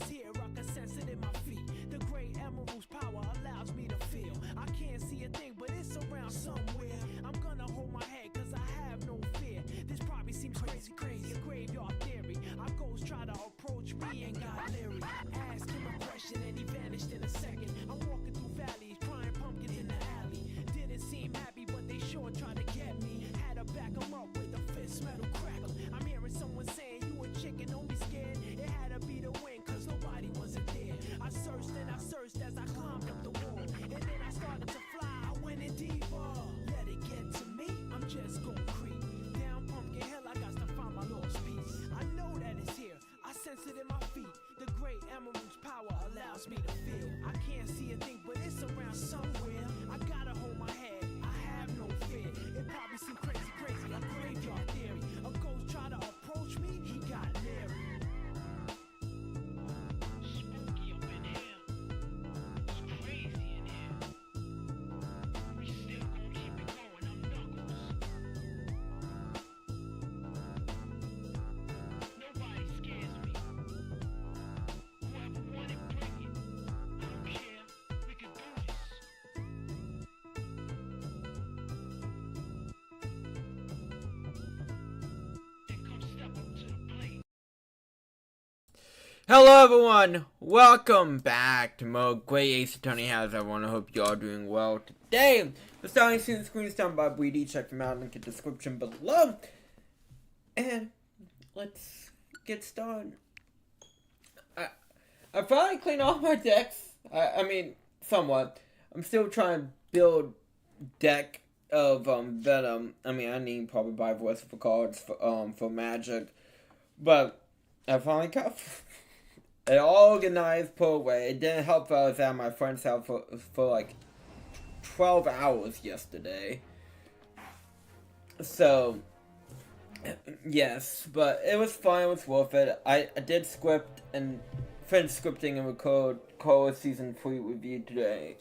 is here, I can sense it in my feet. The great emerald's power allows me to feel. I can't see a thing, but it's around somewhere. I'm gonna hold my head, cause I have no fear. This probably seems crazy, a graveyard theory. Our ghosts try to approach me and got leery. Ask him a question and he vanished in a second. I'm walking through valleys, crying pumpkins in the alley. Didn't seem happy, but they sure tried to get me. Had to back him up with a fist metal crackle. I'm hearing someone saying, you a chicken, don't be scared. It had to be the wind, cause nobody wasn't there. I searched and I searched as I climbed up the wall. And then I started to fly, I went in deeper. Let it get to me, I'm just gon' creep. Down Pumpkin Hill, I got to find my lost piece. I know that it's here, I sense it in my feet. The great emerald's power allows me to feel. I can't see a thing, but it's around somewhere. I gotta hold my head, I have no fear. It probably seems crazy, a graveyard theory. A ghost tried to approach me, he got leery. Spooky up in here. It's crazy in here. We still gonna keep it going, I'm Knuckles. Nobody scares me. Whoever want it, bring it. I don't care. We can do this. Then come step up to the plate. Hello everyone, welcome back to more Great Ace Attorney. How's everyone? I hope you all doing well today. The starting scene screen is down by BD. Check them out, link in the description below. And let's get started. I finally cleaned all my decks. I mean, somewhat. I'm still trying to build deck of Venom. I mean, I need probably buy voice for cards for Magic, but I finally got it all organized, put away. It didn't help that I was at my friend's house for like 12 hours yesterday. So, yes, but it was fun, it was worth it. I did script and finished scripting and record Core Season 3 review today.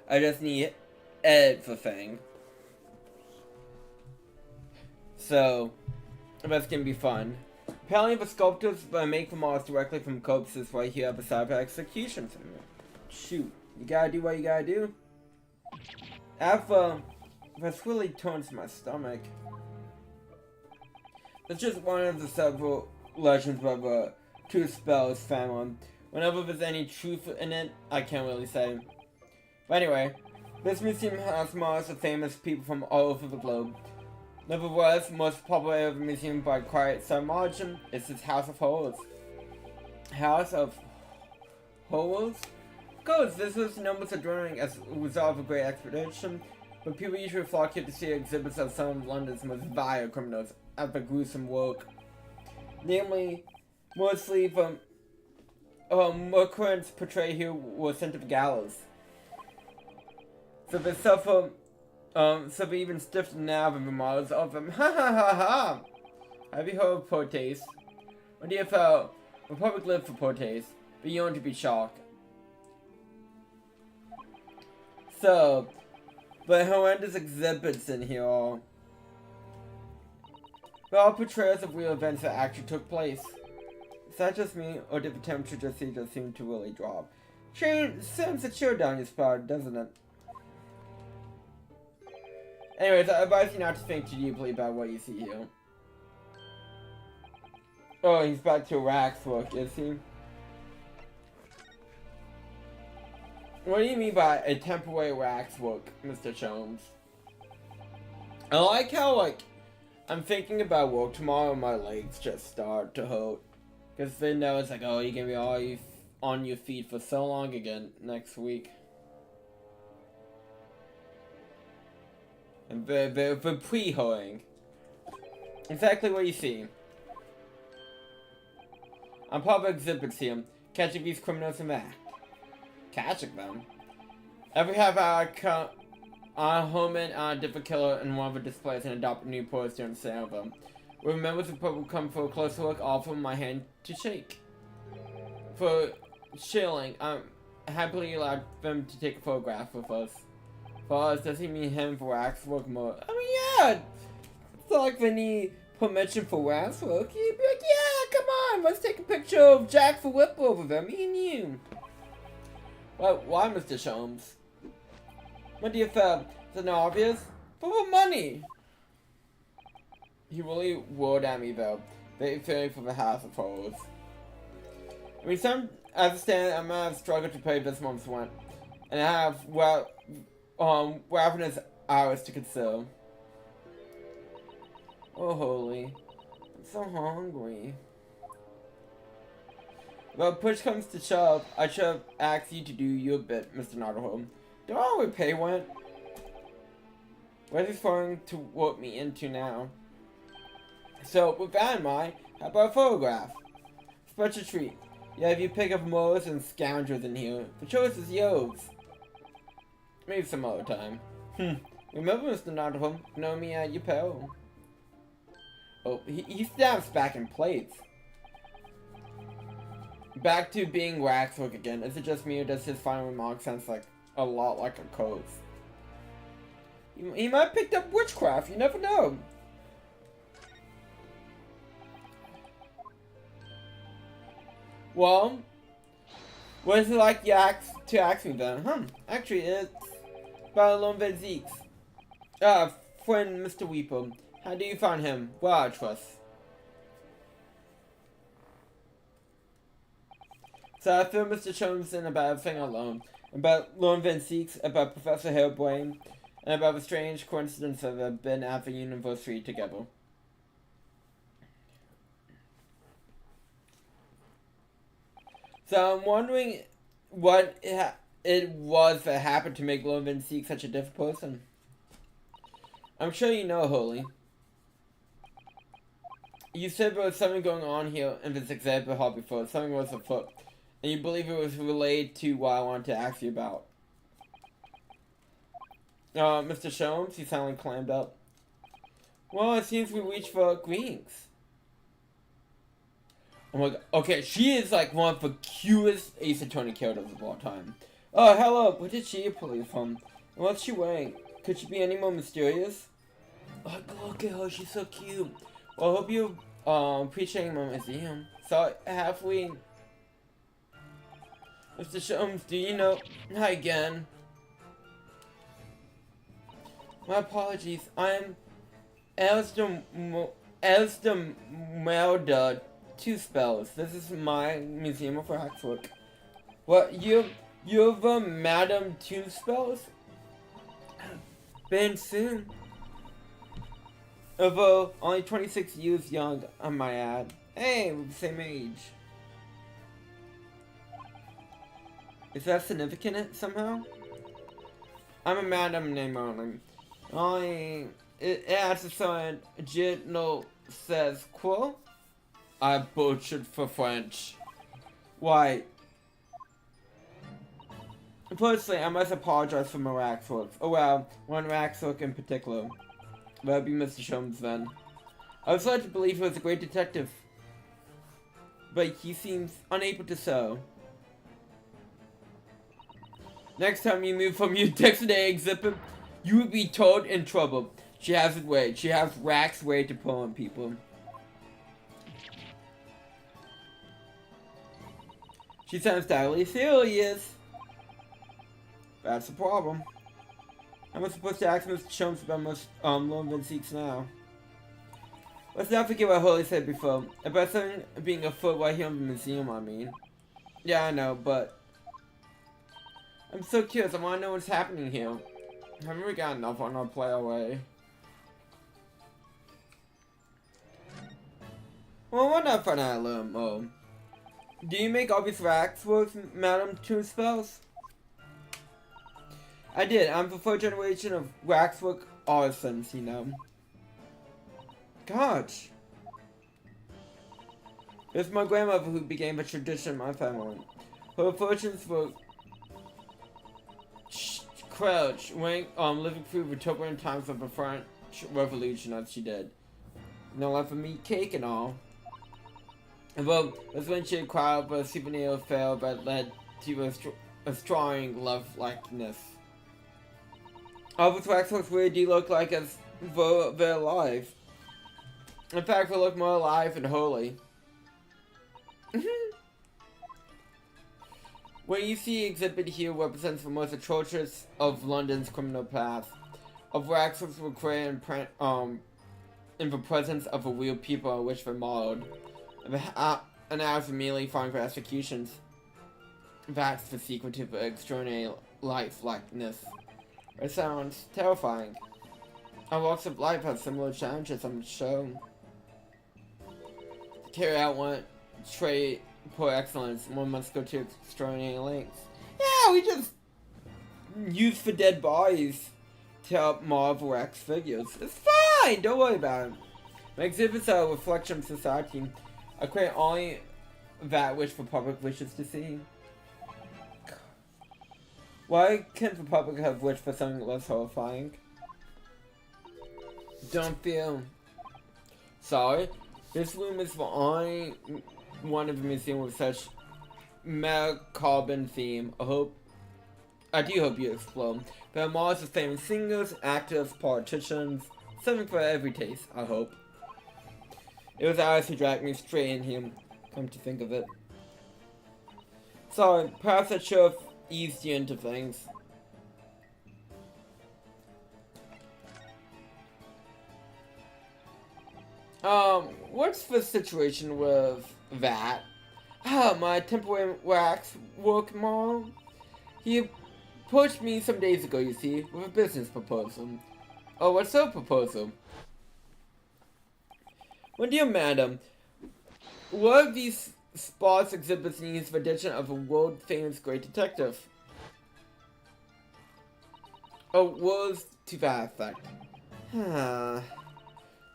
I just need edit the thing. So, that's gonna be fun. Apparently the sculptors make the models directly from corpses right here at the side of the execution center. Shoot, you gotta do what you gotta do. That's really turns my stomach. It's just one of the several legends of the two spells family. Whenever there's any truth in it, I can't really say. But anyway, this museum has models of famous people from all over the globe. Nevertheless, most popular of the museum by quiet margin is its House of Horrors. House of Horrors? Of course, this is numbers are growing as a result of a great expedition, but people usually flock here to see exhibits of some of London's most vile criminals at the gruesome work. Namely, mostly the currents portrayed here were sent to the gallows. So they suffer. So they even stiff the nav and the models of them. Ha ha ha ha! Have you heard of poor taste? My dear fellow, the public live for poor taste, but you want to be shocked. So, the horrendous exhibits in here are they're all portrayals of real events that actually took place. Is that just me, or did the temperature just seem to really drop? Sends a chill down your spine, doesn't it? Anyways, I advise you not to think too deeply about what you see here. Oh, he's back to wax work, is he? What do you mean by a temporary wax work, Mr. Jones? I like how, like, I'm thinking about work tomorrow and my legs just start to hurt. Because then now it's like, oh, you're gonna be all on your feet for so long again next week. And the pre-hoeing. Exactly what you see. On public exhibits here, catching these criminals in the act. Catching them? Every half hour, a homeman on a different killer in one of the displays and adopt a new pose during the sale of them. When members of the public come for a closer look, I offer my hand to shake. For shilling, I'm happily allowed them to take a photograph with us. For us, does he mean him for wax work more? I mean, yeah! It's not like they need permission for wax work. He'd be like, yeah, come time, let's take a picture of Jack for Whip over there, me and you. Well, why, Mr. Sholmes? My dear Fab, is it not obvious? For what money? He really roared at me though, very fearing for the house of horrors. I mean, as I understand, I might have struggled to pay this month's rent, and I have, well, ravenous hours to consider. Oh, holy. I'm so hungry. Well, push comes to shove, I should have asked you to do your bit, Mr. Notterholm. Don't I always pay rent? What is trying to work me into now? So, with that in mind, how about a photograph? Special treat. Yeah, if you pick up murderers and scoundrels in here, the choice is yours. Maybe some other time. Remember, Mr. Nottingham, know me at your peril. Oh, he snaps back in plates. Back to being waxwork again. Is it just me or does his final remark sound like a lot like a curse? He might have picked up witchcraft, you never know. Well, what is it like to ask me then? Actually, it's about Lone Zeke's. Friend Mr. Weeper. How do you find him? Well, I trust. So I filled Mr. Jones in about everything alone. About Lone Van Zeeks, about Professor Hairbrain, and about the strange coincidence of they've been at the university together. So I'm wondering what it was that happened to make Lone Van Zeek such a different person. I'm sure you know, Holy. You said there was something going on here in this exhibit hall before. Something was afoot. And you believe it was related to what I wanted to ask you about. Mr. Sholmes, you sound clammed up. Well, it seems we reached for greetings. Oh my god. Okay, she is like one of the cutest Ace Attorney characters of all time. Oh, hello. Where did she appear from? What's she wearing? Could she be any more mysterious? Oh, look at her. She's so cute. Well, I hope you appreciating my museum. So, have we... Mr. Sholmes, do you know... Hi again. My apologies. I'm... Esmeralda Two Spells. This is my museum of waxwork. What, you're the Madam Two Spells? Been soon. Although only 26 years young, I might add. Hey, we're the same age. Is that significant somehow? I'm a madam name only. It adds to something Gitno says, quote? I butchered for French. Why? Personally, I must apologize for my waxwork. Oh well, one waxwork in particular. That'd be Mr. Sholmes then. I was led to believe he was a great detective, but he seems unable to so. Next time you move from your dictionary exhibit, you would be told in trouble. She has it way. She has Rack's way to pull on people. She sounds deadly serious. That's the problem. How am I supposed to ask Mr. Sholmes about most Lone Van Zeeks now? Let's not forget what Holly said before. About something being afoot right here in the museum, I mean. Yeah, I know, but... I'm so curious, I want to know what's happening here. Haven't we got enough on our play away? Well, why not find out a little more? Do you make all these waxworks, Madam Two Spells? I did. I'm the fourth generation of waxwork artisans, you know. Gosh. It's my grandmother who began the tradition in my family. Her fortunes were crouch, living through the turbulent times of the French Revolution as she did. No left for me cake and all. Well, that's when she acquired a souvenir affair that led to a strong love likeness. All the waxworks really do look like as though they're alive. In fact, they look more alive and holy. What you see exhibit here represents the most atrocious of London's criminal past. Of waxworks were created in the presence of the real people on which they modeled. And hours immediately following their executions. That's the secret to the extraordinary lifelessness. It sounds terrifying. Our walks of life have similar challenges, I'm sure. To carry out one trait for excellence, one must go to extraordinary lengths. Yeah, we just use the dead bodies to help marvel wax figures. It's fine, don't worry about it. My exhibits are a reflection of society. I create only that which the public wishes to see. Why can't the public have wished for something less horrifying? Don't feel sorry. This room is the only one of the museum with such macabre theme. I do hope you explode. There are models of famous singers, actors, politicians, something for every taste, I hope. It was Alice who dragged me straight in here, come to think of it. Sorry, perhaps I should have eased you into things. What's the situation with that? My temporary wax work mom. He approached me some days ago, you see, with a business proposal. Oh, what's the proposal? Well, dear madam, one of these spots exhibits needs the addition of a world-famous great detective. Oh, was to that effect.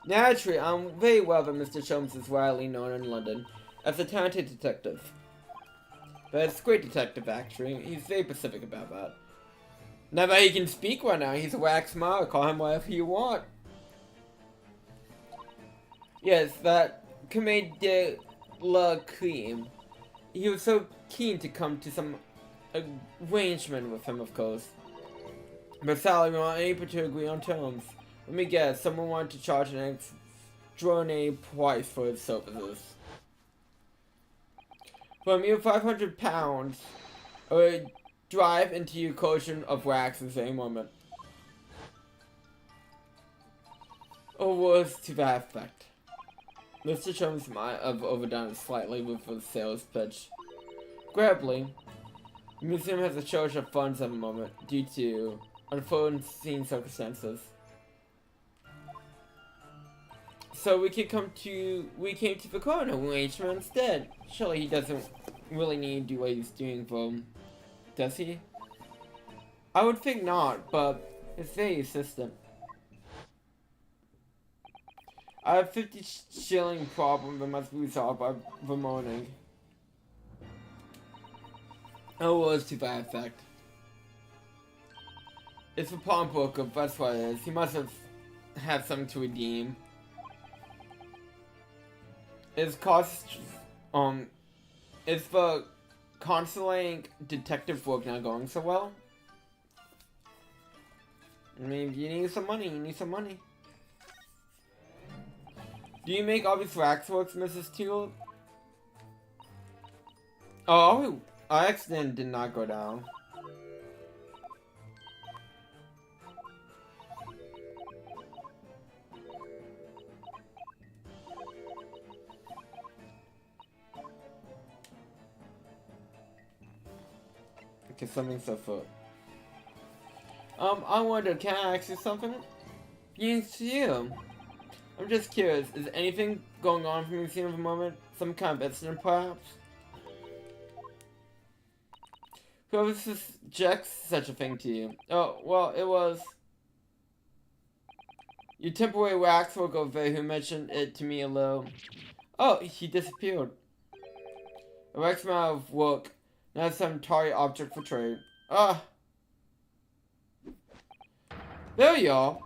Naturally, I'm very well that Mr. Sholmes is widely known in London as a talented detective. But it's a great detective, actually. He's very specific about that. Now that he can speak right now, he's a wax model. Call him whatever you want. Yes, that Comte de la Creme. He was so keen to come to some arrangement with him, of course. But Sally, we weren't able to agree on terms. Let me guess, someone wanted to charge an extraordinary price for his services. For a mere £500, I would drive into your collection of wax in the same moment. Or words to that effect. Mr. Jones might have overdone it slightly with the sales pitch. Gradually, the museum has a shortage of funds at the moment due to unforeseen circumstances. So we came to the corner arrangement instead. Surely he doesn't really need to do what he's doing for him, does he? I would think not, but it's very assistant. I have 50 shilling problem that must be resolved by the morning. Oh, well, it's to that effect. It's a pawnbroker, that's what it is. He must have had something to redeem. Is the consulate detective work not going so well? I mean, you need some money, Do you make all these waxworks, Mrs. Teal? Oh, our accident did not go down. Okay, something's afoot. I wonder, can I ask you something? Yes, you. I'm just curious, is anything going on from the museum at the moment? Some kind of incident, perhaps? Whoever subjects such a thing to you? Oh, well, it was your temporary waxwork over there who mentioned it to me a little. Oh, he disappeared. A wax amount of work, not some target object for trade. Ah. There you are.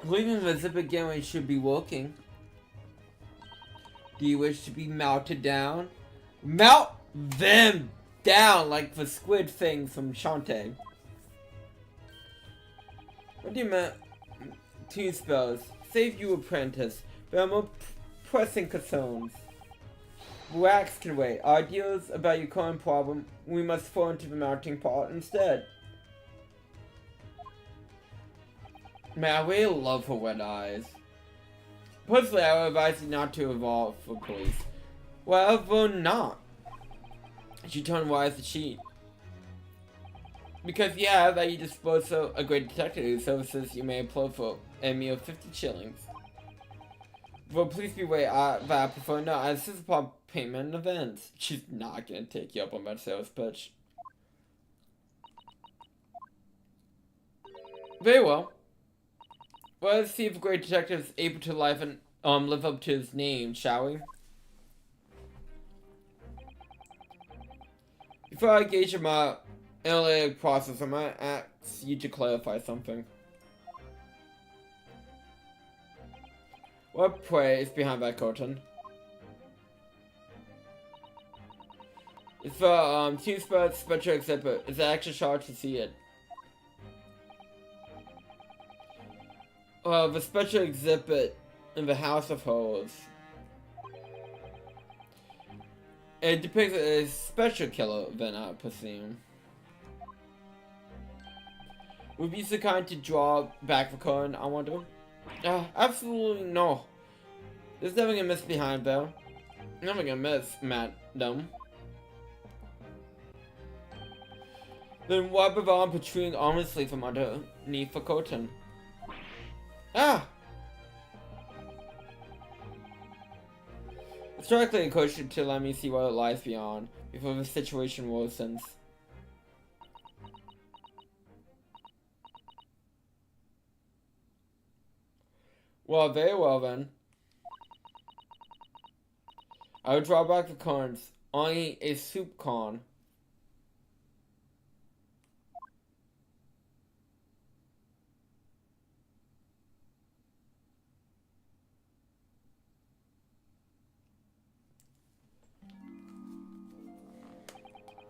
Leaving the zip again when it should be working. Do you wish to be melted down? Melt them down like the squid thing from Shantae. What do you mean? 2 spells. Save you, apprentice. There are more pressing concerns. Wax can wait. Ideas about your current problem, we must fall into the mounting part instead. Man, I really love her red eyes. Personally, I would advise you not to evolve for police. Well, not. She turned wise to cheat. Because yeah, that you dispose of a great detective whose services you may employ for a mere 50 shillings. Well, please be aware that I prefer not, as this is upon payment events. She's not gonna take you up on that sales pitch. Very well. Well, let's see if a great detective is able to live up to his name, shall we? Before I engage in my analytic process, I might ask you to clarify something. What prey is behind that curtain? It's for two-spot special exhibit. It's an extra charge to see it. The special exhibit in the House of Horrors. It depicts a special killer event, I presume. Would you be so kind to draw back the curtain, I wonder? Absolutely no. There's nothing to miss behind, though. Nothing to miss, madam. Then wipe it on protruding ominously from underneath the curtain. Ah! Strikingly encourage you to let me see what lies beyond before the situation worsens. Well, very well then. I will draw back the curtains. Only a soup con.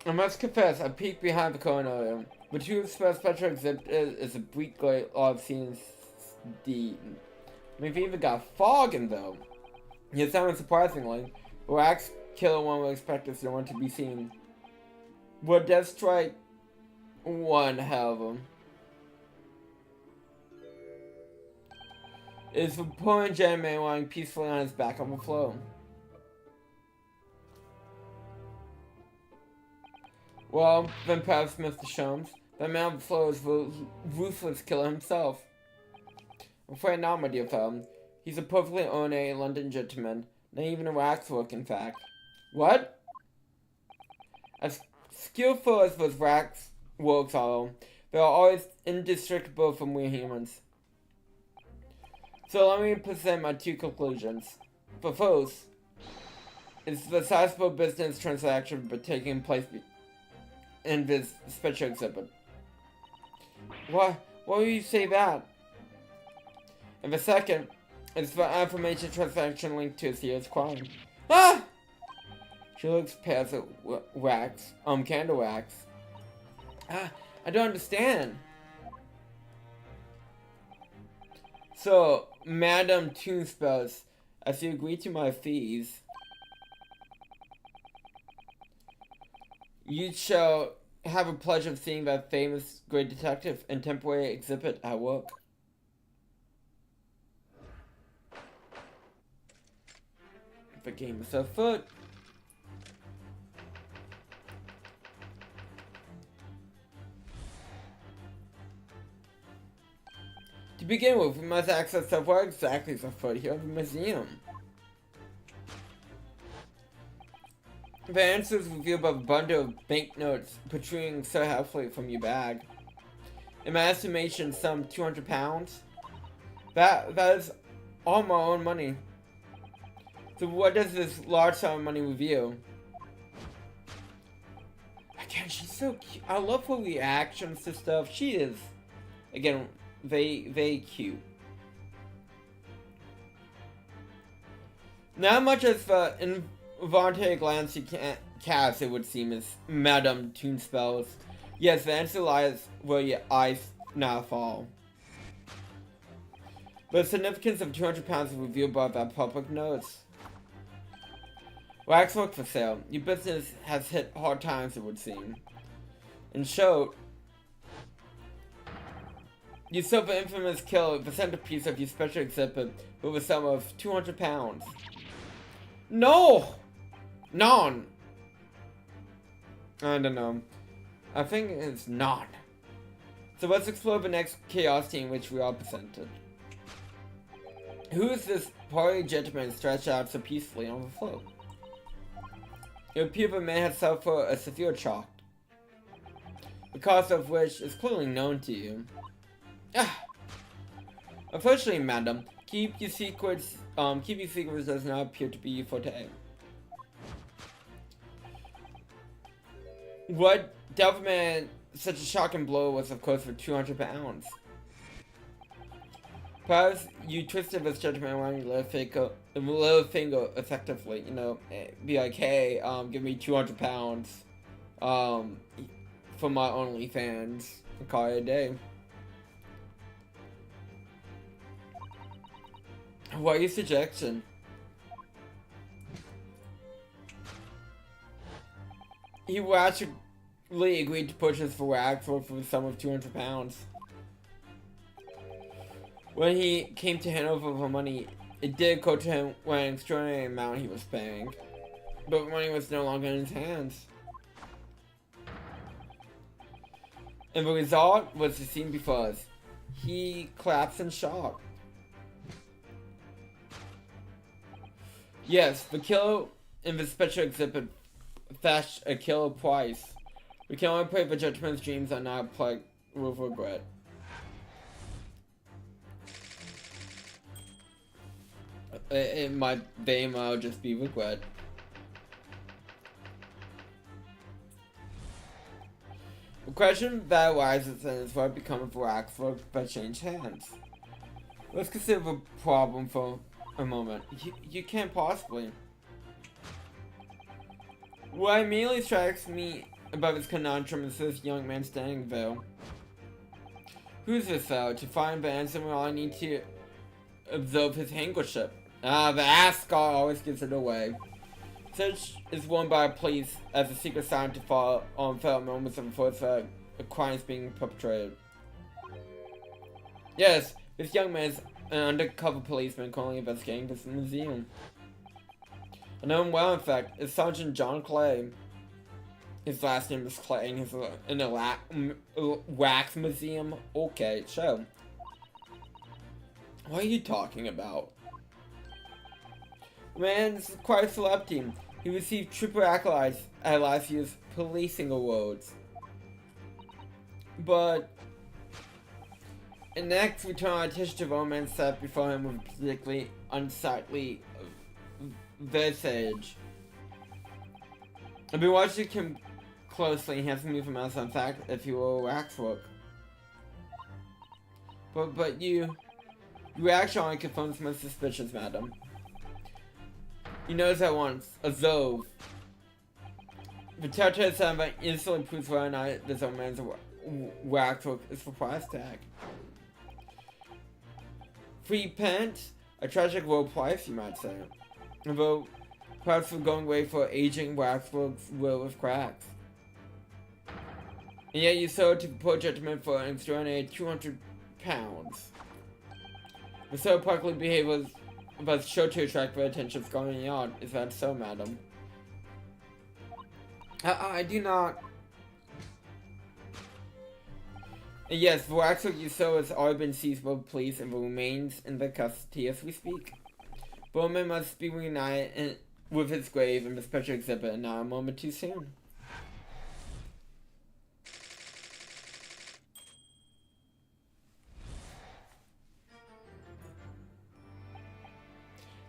I must confess, I peeked behind the curtain earlier. The true special exhibit is a bleak glare I've seen the. We've even got fog in though. Yet someone surprisingly, the wax killer one would expect us no one to be seen. Would Death strike one hell of them? It's the poor and gentleman lying peacefully on his back on the floor. Well, then perhaps Mr. Sholmes, the man on the floor is the ruthless killer himself. I'm afraid not, my dear fellow. He's a perfectly ornate London gentleman, not even a waxwork, in fact. What? As skillful as those waxworks are, they are always indestructible from we humans. So let me present my two conclusions. For first, it's the sizable business transaction taking place in this special exhibit. Why would you say that? And the second is the information transaction linked to a serious crime. Ah! She looks past at wax, candle wax. I don't understand. So, Madam Toonspells, as you agree to my fees, you shall have a pleasure of seeing that famous great detective in temporary exhibit at work. The game is afoot. To begin with, we must access what exactly is afoot here at the museum. The answer is revealed by a bundle of banknotes protruding so heavily from your bag. In my estimation, some 200 pounds. That is all my own money. So what does this large sum of money reveal? Again, she's so cute. I love her reactions to stuff. She is, again, very, very cute. Not much as the involuntary glance you can't cast, it would seem, as Madame Toonspells. Yes, the answer lies where your eyes now fall. The significance of 200 pounds is revealed by that public notice. Waxwork for sale. Your business has hit hard times, it would seem. In short, you sold the infamous kill, the centerpiece of your special exhibit, with a sum of 200 pounds. No! None! I don't know. I think it's none. So let's explore the next chaos scene which we are presented. Who is this portly gentleman stretched out so peacefully on the floor? It appears the man has suffered a severe shock, the cause of which is clearly known to you. Unfortunately, madam, keep your secrets does not appear to be your forte. What dealt the man such a shocking blow was, of course, for 200 pounds. Perhaps you twisted this gentleman around your little finger effectively, you know, be like, hey, give me 200 pounds, for my OnlyFans, and call it a day. What are your suggestion? He will actually agreed to purchase the wax for the sum of 200 pounds. When he came to hand over the money, it did occur to him what an extraordinary amount he was paying. But the money was no longer in his hands. And the result was the scene before us. He collapsed in shock. Yes, the killer in the special exhibit fetched a killer price. We can only pray the gentleman's dreams are not plagued with regret. They might just be regret. The question that arises then is what become of the wax work that changed hands. Let's consider the problem for a moment. You can't possibly. What immediately strikes me about this conundrum is this young man standing there. Who's this though? To find the answer, we all need to observe his handkerchief. The ascot always gives it away. Such is worn by police as a secret sign to follow on felt moments of before a crime is being perpetrated. Yes, this young man is an undercover policeman currently investigating this museum. I know him well, in fact. It's Sergeant John Clay. His last name is Clay, and he's in a wax museum. Okay, show. What are you talking about? The man's quite a celebrity. He received triple accolades at last year's policing awards. But next, we turn our attention to the woman sat before him with a particularly unsightly visage. I've been watching him closely and he hasn't moved from us, in fact, if he were waxwork. But your reaction only confirms my suspicions, madam. You notice at once, a Zove. The telltale sign that instantly proves whether or not this old man's waxwork is for price tag. 3 pence? A tragic low price, you might say. Although, perhaps we're going away for aging waxworks with cracks. And yet you sold to the poor gentleman for an extraordinary 200 pounds. The so parkly behavior was sure to attract the attention of Scotland Yard. Is that so, madam? I do not. And yes, the waxwork you sold has already been seized by the police and remains in their custody as we speak. Bowman must be reunited with his grave in the special exhibit, and not a moment too soon.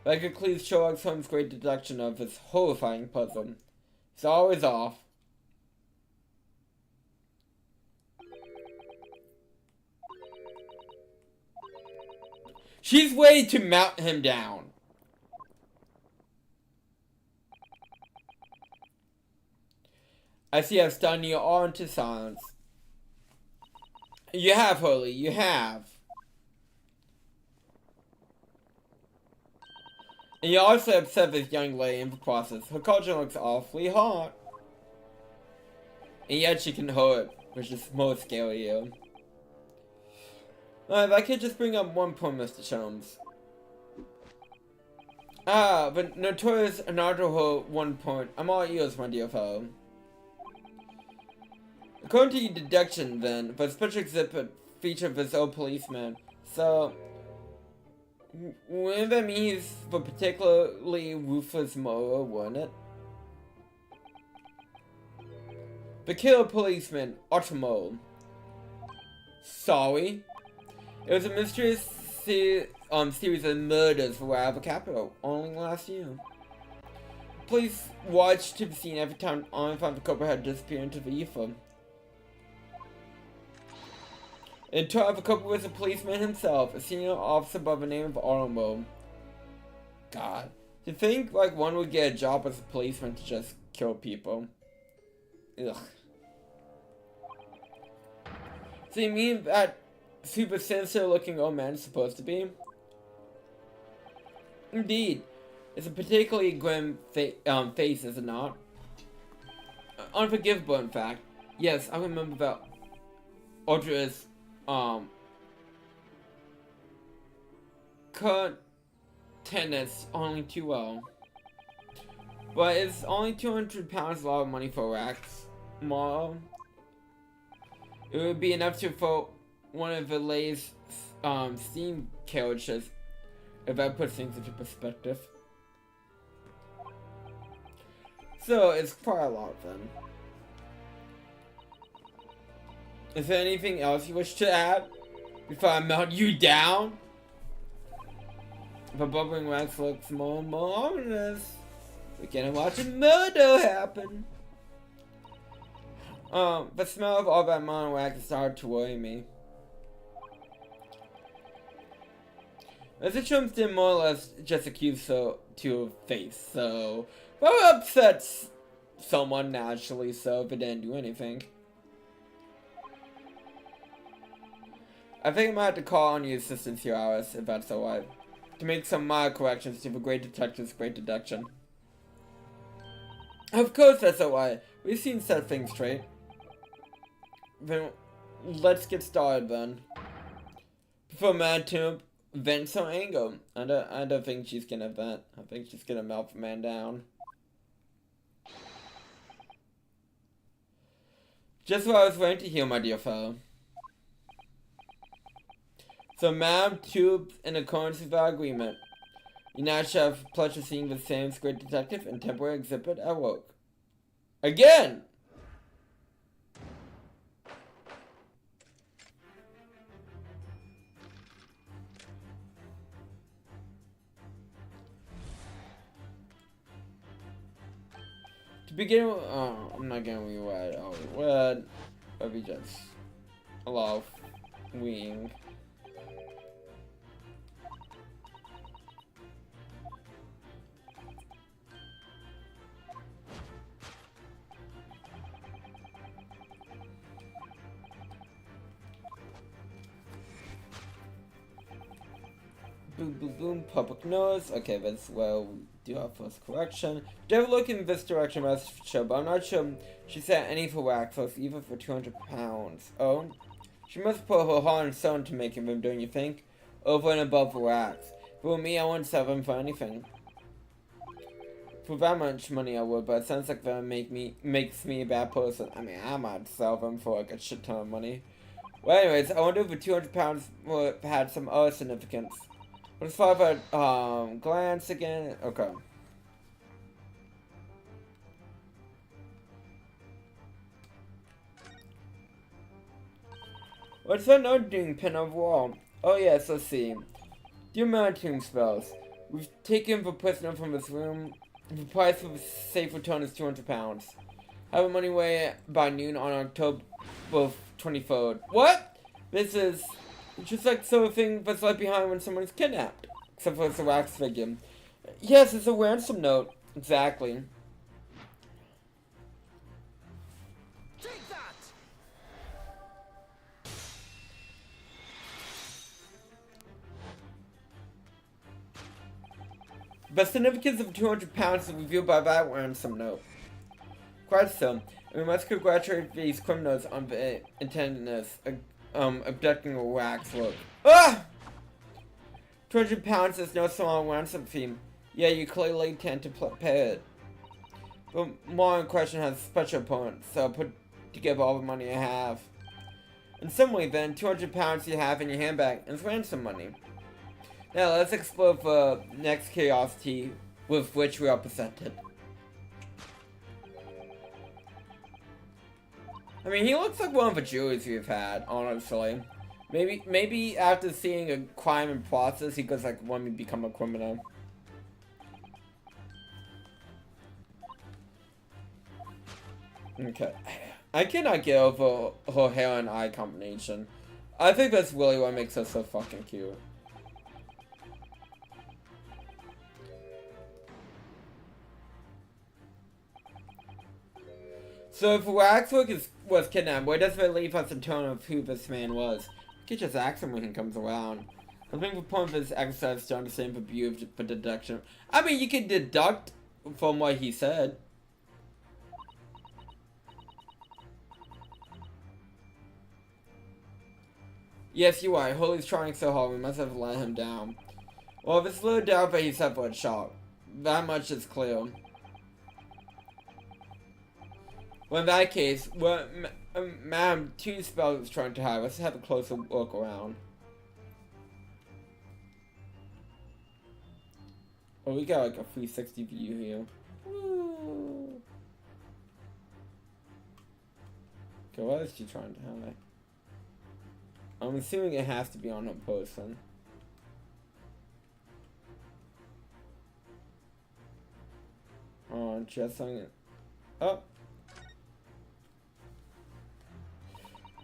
That concludes Sherlock Holmes' great deduction of his horrifying puzzle. It's always off. She's ready to mount him down. I see I've stunned you all into silence. You have, Hurley, you have. And you're also upset with this young lady in the process. Her culture looks awfully hot. And yet she can hold it, which is most scary here. If I could just bring up one point, Mr. Chums. The notorious Naruto 1 point. I'm all ears, my dear fellow. According to your deduction, then, the special exhibit featured this old policeman. So, wouldn't that mean he's the particularly ruthless murderer, wouldn't it? The killer policeman, Otomo. Sorry. It was a mysterious series of murders throughout the capital, only last year. Police watched to the scene every time on found the culprit had disappeared into the ether. In turn, the culprit was a policeman himself, a senior officer by the name of Otomo. God. To think like one would get a job as a policeman to just kill people. Ugh. So you mean that super sinister looking old man is supposed to be? Indeed. It's a particularly grim face, is it not? Unforgivable, in fact. Yes, I remember that Ultra's current tennis only too well. But it's only 200 pounds a lot of money for a wax model. It would be enough to throw one of the latest steam carriages, if that puts things into perspective. So it's quite a lot then. Is there anything else you wish to add before I melt you down? The bubbling wax looks more and more ominous. We're gonna watch a murder happen. The smell of all that mono wax started to worry me. Mr. Chums did more or less just accuse her to her face, so that upsets someone naturally, so if it didn't do anything. I think I might have to call on your assistance here, Alice, if that's alright, to make some mild corrections to the great detective's great deduction. Of course that's alright. We've seen set things straight. Then let's get started then. Before man to vent some anger. I don't think she's gonna vent. I think she's gonna melt the man down. Just what I was waiting to hear, my dear fellow. So, ma'am, tubes in accordance with our agreement. You now shall have the pleasure of seeing the same great detective and temporary exhibit at work. Again! To begin with, I'm not gonna rewrite all the word. It'll be just a lot of wing. Boom, boom, boom, public notice. Okay, that's where we do our first correction. Did look in this direction, but I'm not sure she said any for wax, so it's even for 200 pounds. Oh, she must put her heart and soul into making them, don't you think? Over and above the wax. For me, I wouldn't sell them for anything. For that much money, I would, but it sounds like that makes me a bad person. I mean, I might sell them for like a shit ton of money. Well, anyways, I wonder if the 200 pounds had some other significance. Let's follow that glance again. Okay. What's that note doing pinned on the wall? Oh yes, let's see. Dear Mountain Spells, we've taken the prisoner from this room. The price of the safe return is 200 pounds. Have the money away by noon on October 23rd. What? This is just like sort of thing that's left behind when someone's kidnapped. Except for it's a wax figure. Yes, it's a ransom note. Exactly. Take that! but significance of 200 pounds is revealed by that ransom note. Quite so, and we must congratulate these criminals on the intendedness abducting a waxwork. Ah! 200 pounds is no small ransom fee. Yeah, you clearly intend to pay it. But more in question has special opponents, so put together all the money I have. In some way then, 200 pounds you have in your handbag is ransom money. Now let's explore the next curiosity with which we are presented. I mean, he looks like one of the jewelers we've had, honestly. Maybe after seeing a crime in process, he goes like, want me to become a criminal. Okay. I cannot get over her hair and eye combination. I think that's really what makes her so fucking cute. So if Waxwork was kidnapped, where does it leave us in tone of who this man was? We could just ask him when he comes around. I think the point of this exercise is to understand the view of the deduction. I mean, you can deduct from what he said. Yes, you are. Holy's trying so hard, we must have let him down. Well, there's little doubt that he suffered a shock. That much is clear. Well, in that case, what Madam Two Spells is trying to hide, let's have a closer look around. Oh, we got like a 360 view here. Woo. Okay, what is she trying to hide? I'm assuming it has to be on a person. Oh, just on it. Oh.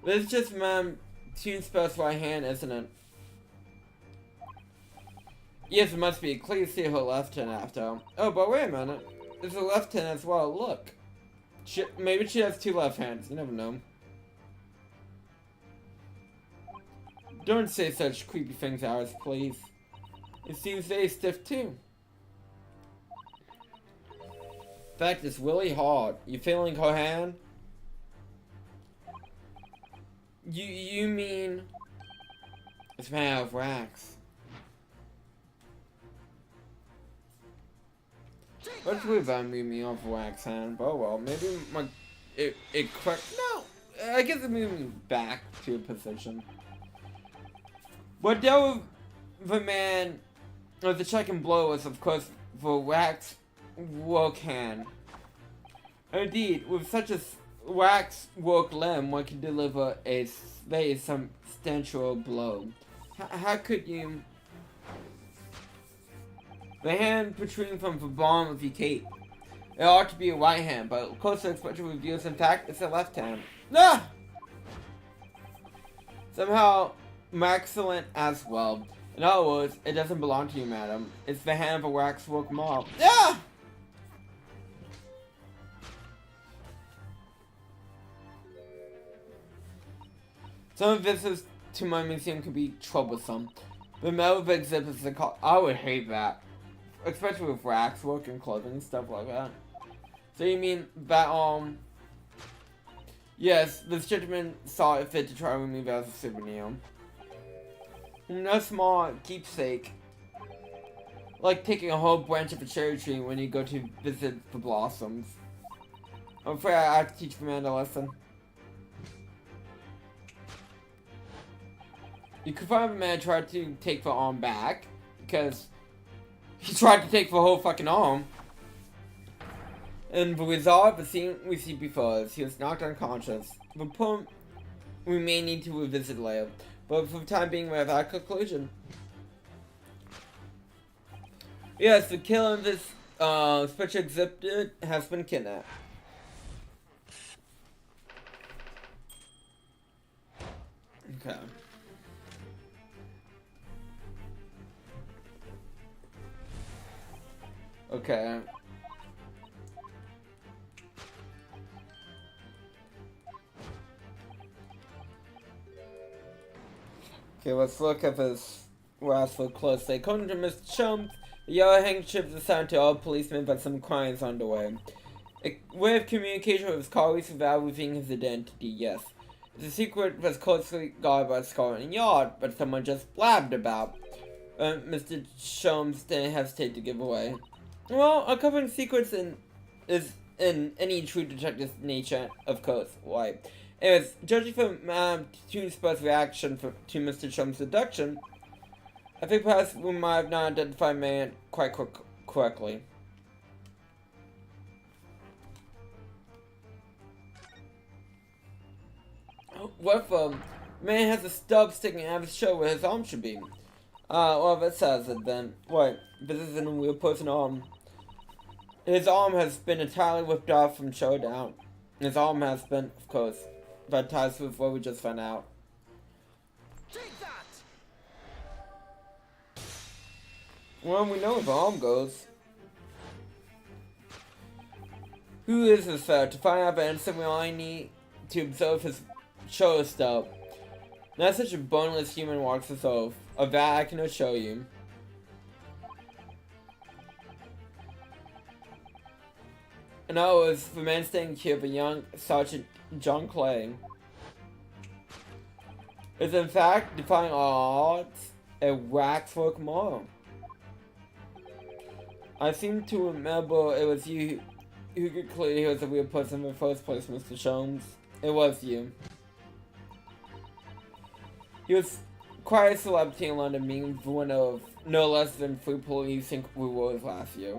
This is just Madam Two Spells right hand, isn't it? Yes, it must be. Clearly see her left hand after. Oh, but wait a minute. There's a left hand as well. Look. Maybe she has two left hands. You never know. Don't say such creepy things, Alice, please. It seems very stiff too. In fact, it's really hard. You feeling her hand? You mean it's made out of wax? What's weird about me off wax hand? Oh well, maybe it cracked. No, I guess it moved me back to a position. What dealt with the man with the second blow was, of course, the wax work hand. Indeed, with such a wax work limb, one can deliver a very substantial blow. How could you? The hand protruding from the bottom of your cape. It ought to be a right hand, but closer inspection reveals, in fact, it's a left hand. Ah! Somehow, excellent as well. In other words, it doesn't belong to you, madam. It's the hand of a waxwork mob. Ah! Some visitors to my museum can be troublesome. The metal exhibits the I would hate that. Especially with waxwork and clothing and stuff like that. So you mean that, yes, this gentleman saw it fit to try to remove it as a souvenir. No small keepsake. Like taking a whole branch of a cherry tree when you go to visit the blossoms. I'm afraid I have to teach the man a lesson. You could find a man try to take the arm back, because he tried to take the whole fucking arm. And the result of the scene we see before us, he was knocked unconscious. The poem we may need to revisit later, but for the time being we have our conclusion. Yes, the killer in this special exhibit has been kidnapped. Okay. Okay. Okay, let's look at this last look closely. According to Mr. Chump, A yellow handkerchief is assigned to all policemen, but some crime is underway. A way of communication with his colleagues without revealing his identity, yes. The secret was closely guarded by Scotland Yard, but someone just blabbed about. Mr. Sholmes didn't hesitate to give away. Well, uncovering secrets is in any true detective's nature, of course, right? Anyways, judging from Madame Toonspur's reaction to Mr. Sholmes' deduction, I think perhaps we might have not identified man quite correctly. What if man has a stub sticking out of his show where his arm should be? Well, that says it then. Wait, this isn't a real person arm. His arm has been entirely whipped off from shoulder down. His arm has been, of course, that ties with what we just found out. Take that! Well, we know where the arm goes. Who is this fellow? To find out the answer, we only need to observe his shoulder stub. Not such a boneless human walks this off. Of that I can assure you. And that was the man standing here, the young Sergeant John Clay. Is in fact, defying all odds, a waxwork model. I seem to remember it was you who could clear he was a real person in the first place, Mr. Sholmes. It was you. He was quite a celebrity in London, being the winner of no less than 3 policing rewards last year.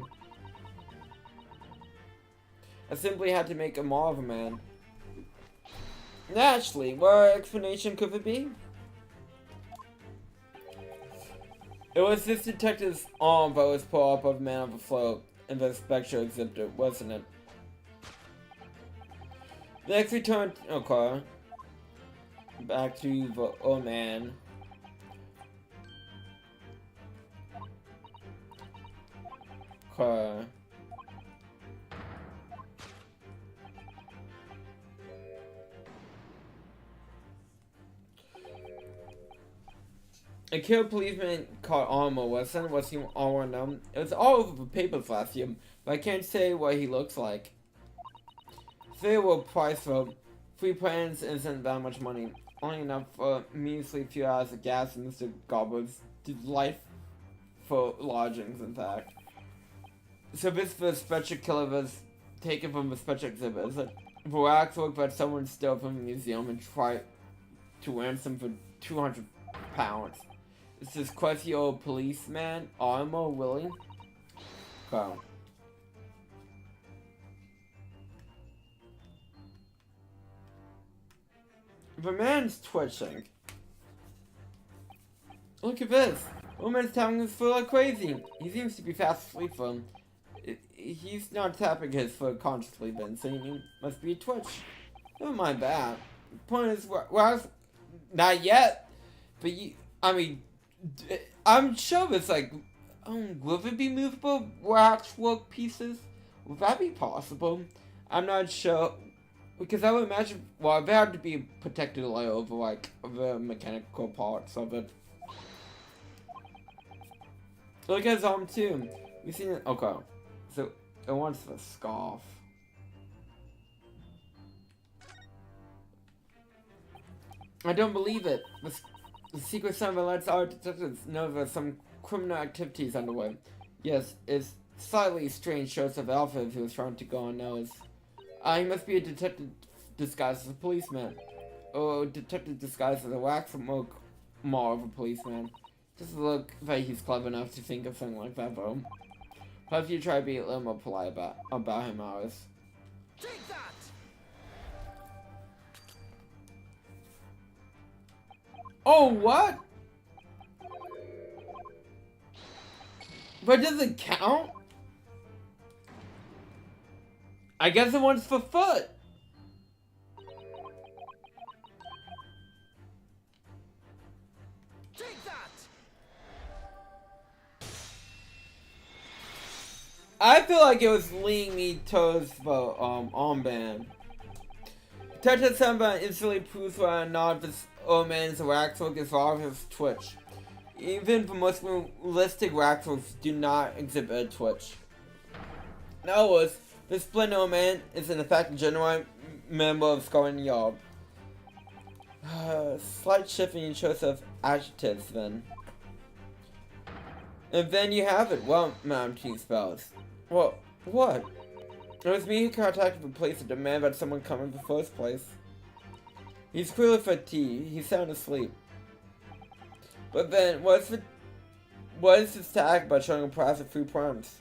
I simply had to make a more of a man. Naturally, what explanation could it be? It was this detective's arm that was pulled up of the man on the float in the spectral exhibit, wasn't it? Next we turned, okay, back to the old man. Okay. A killed policeman called Armor Wilson. Was he all known? It was all over the papers last year, but I can't say what he looks like. Favorable price for 3 plans isn't that much money. Only enough for measly few hours of gas and Mr. Gobbler's delightful lodgings, in fact. So this the special killer was taken from the special exhibit. Is it the waxwork that someone stole from the museum and tried to ransom for £200? It's this crusty old policeman, Armor Willie. Okay. The man's twitching. Look at this. Woman's tapping his foot like crazy. He seems to be fast asleep for him. He's not tapping his foot consciously then, so he must be a twitch. Never mind that. The point is, well, not yet. But I'm sure it's like, will it be movable waxwork pieces? Would that be possible? I'm not sure. Because I would imagine, well, they have to be protected like over like the mechanical parts of it. Look at his arm too. You seen it? Okay. So it wants the scarf. I don't believe it. The Secret Service lets our detectives know there's some criminal activities underway. Yes, it's slightly strange shows of Alpha if he was trying to go unnoticed. He must be a detective disguised as a policeman. Or a detective disguised as a waxwork more of a policeman. Just look that he's clever enough to think of something like that though. Plus you try to be a little more polite about him, Alice. Take that! Oh, what? But does it count? I guess it wants for foot. Take that! I feel like it was leading me towards the armband. Detective Samba instantly proves whether or not this old man's waxwork is all of his twitch. Even the most realistic Waxworks do not exhibit a twitch. In other words, the Splinter Man is in effect a genuine member of Scotland Yard. Slight shift in your choice of adjectives then. And then you have it. Well, Madam T spells. Well, what? It was me who contacted the police to demand that someone come in the first place. He's clearly fatigued. He's sound asleep. But then, what is this tag about showing a price of 3 pounds?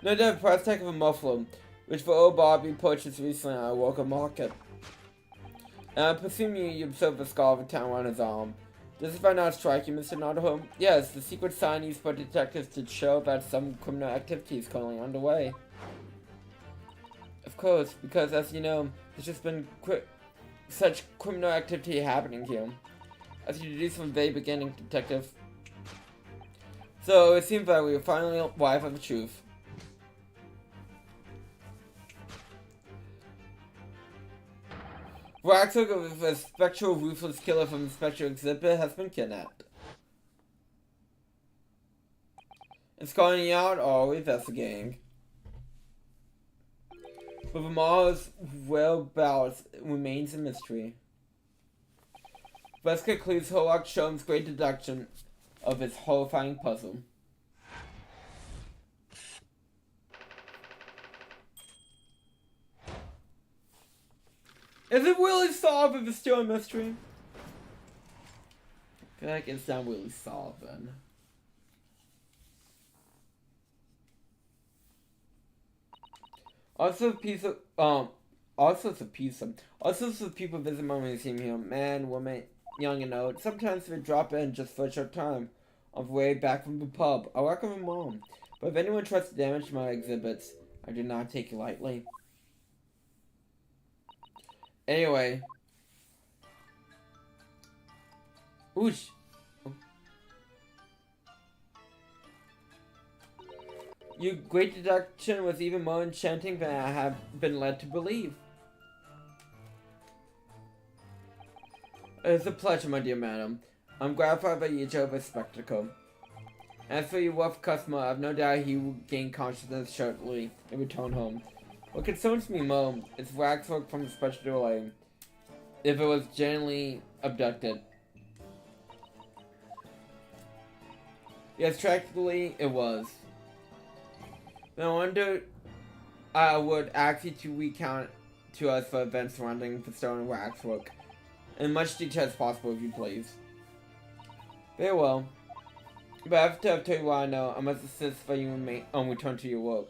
No doubt, the price tag of a muffler, which the old Bobby purchased recently at a local market. And I presume you observed the scar of a town on his arm. Does this not strike you, Mr. Notterholm? Yes, the secret sign used by detectives to show that some criminal activity is currently underway. Of course, because as you know, there's just been such criminal activity happening here. As you deduce from the very beginning, Detective. So it seems that we are finally arrived at the truth. Waxwork of a spectral ruthless killer from the Spectral exhibit has been kidnapped. And Scotland Yard are investigating. But the Mars whereabouts remains a mystery. Thus concludes Sherlock Holmes' great deduction of his horrifying puzzle. Is it really solved if it's still a mystery? I feel like it's not really solved then. Also, the people visit my museum here. Man, woman, young and old. Sometimes they drop in just for a short time on the way back from the pub. I work with mom. But if anyone tries to damage my exhibits, I do not take it lightly. Anyway. Oosh. Your great deduction was even more enchanting than I have been led to believe. It's a pleasure, my dear madam. I'm gratified by your job of spectacle. As for your rough customer, I have no doubt he will gain consciousness shortly and return home. What concerns me more is Waxwork from the special delay. If it was genuinely abducted. Yes, tragically, it was. No wonder I would ask you to recount to us the events surrounding the stolen Waxwork. In much detail as possible, if you please. Very well. But after I've told you what I know, I must insist that you return to your work.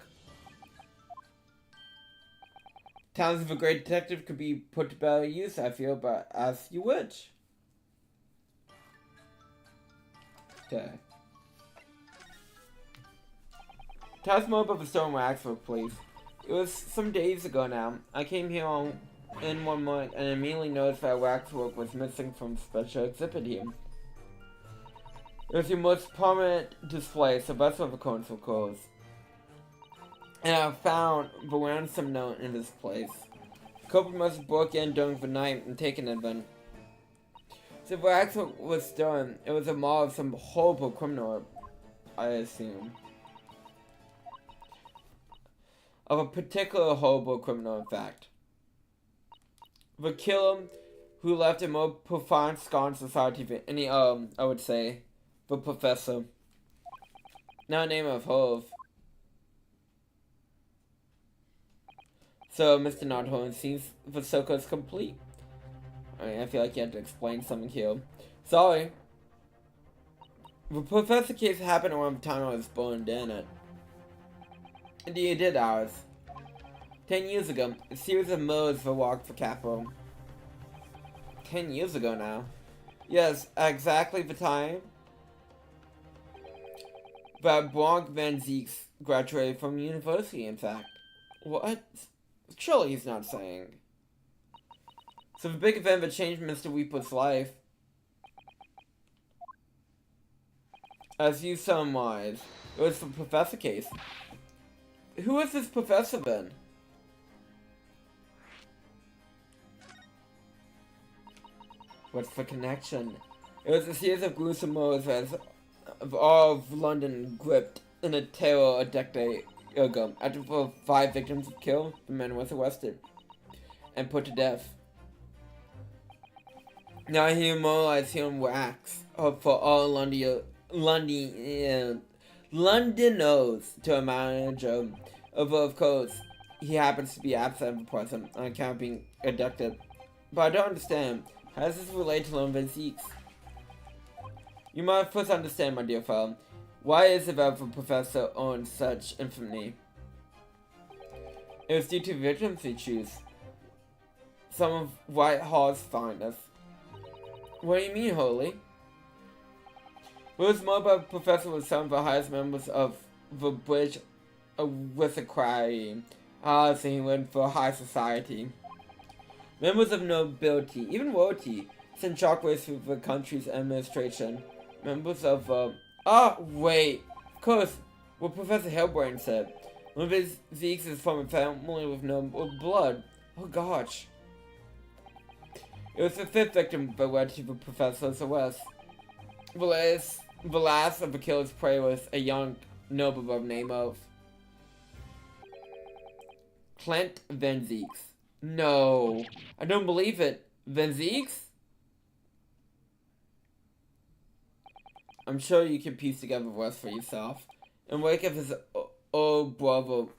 Talents of a great detective could be put to better use, I feel, but as you wish. Okay. Tell us more about the stolen Waxwork, please. It was some days ago now. I came here in one morning and immediately noticed that Waxwork was missing from the special exhibit here. It was your most prominent display, so that's what the coins of course. And I found the ransom note in this place. Culprit must have broke in during the night and taken it then. So if Waxwork was stolen, it was a mark of some horrible criminal, I assume. Of a particular horrible criminal, in fact. The killer who left a more profound scar on society than any, I would say, the professor. Now name of Hove. So, Mr. Notterholm, seems the circle is complete. I feel like you had to explain something here. Sorry. The professor case happened around the time I was born, didn't it? Indeed, it did ours. 10 years ago, a series of murders were walked the capital. 10 years ago now. Yes, exactly the time that Blanc Van Zeeks graduated from university, in fact. What? Surely he's not saying. So the big event that changed Mr. Weeper's life, as you surmise, it was the professor case. Who is this professor then? What's the connection? It was a series of gruesome murders of all of London gripped in a terror a decade ago. After 5 victims were killed, the man was arrested and put to death. Now he immortalized him wax for all Londoners to manage. Of course, he happens to be absent from present on account of being abducted. But I don't understand. How does this relate to London Zeeks? You might first understand, my dear fellow. Why is it that the professor owns such infamy? It was due to victims we choose. Some of Whitehall's finest. What do you mean, Holy? It was more about the professor was some of the highest members of the British aristocracy. So he went for high society. Members of nobility, even royalty, sent shockwaves through the country's administration. Members of, wait. Of course, what Professor Hellbrain said. One of his Zeeks is from a family with no blood. Oh gosh. It was the 5th victim that led to the professor's arrest. The last of the killer's prey was a young noble by the name of Clint Van Zeeks. No, I don't believe it. Van Zeeks? I'm sure you can piece together the rest for yourself. In wake of his old brother's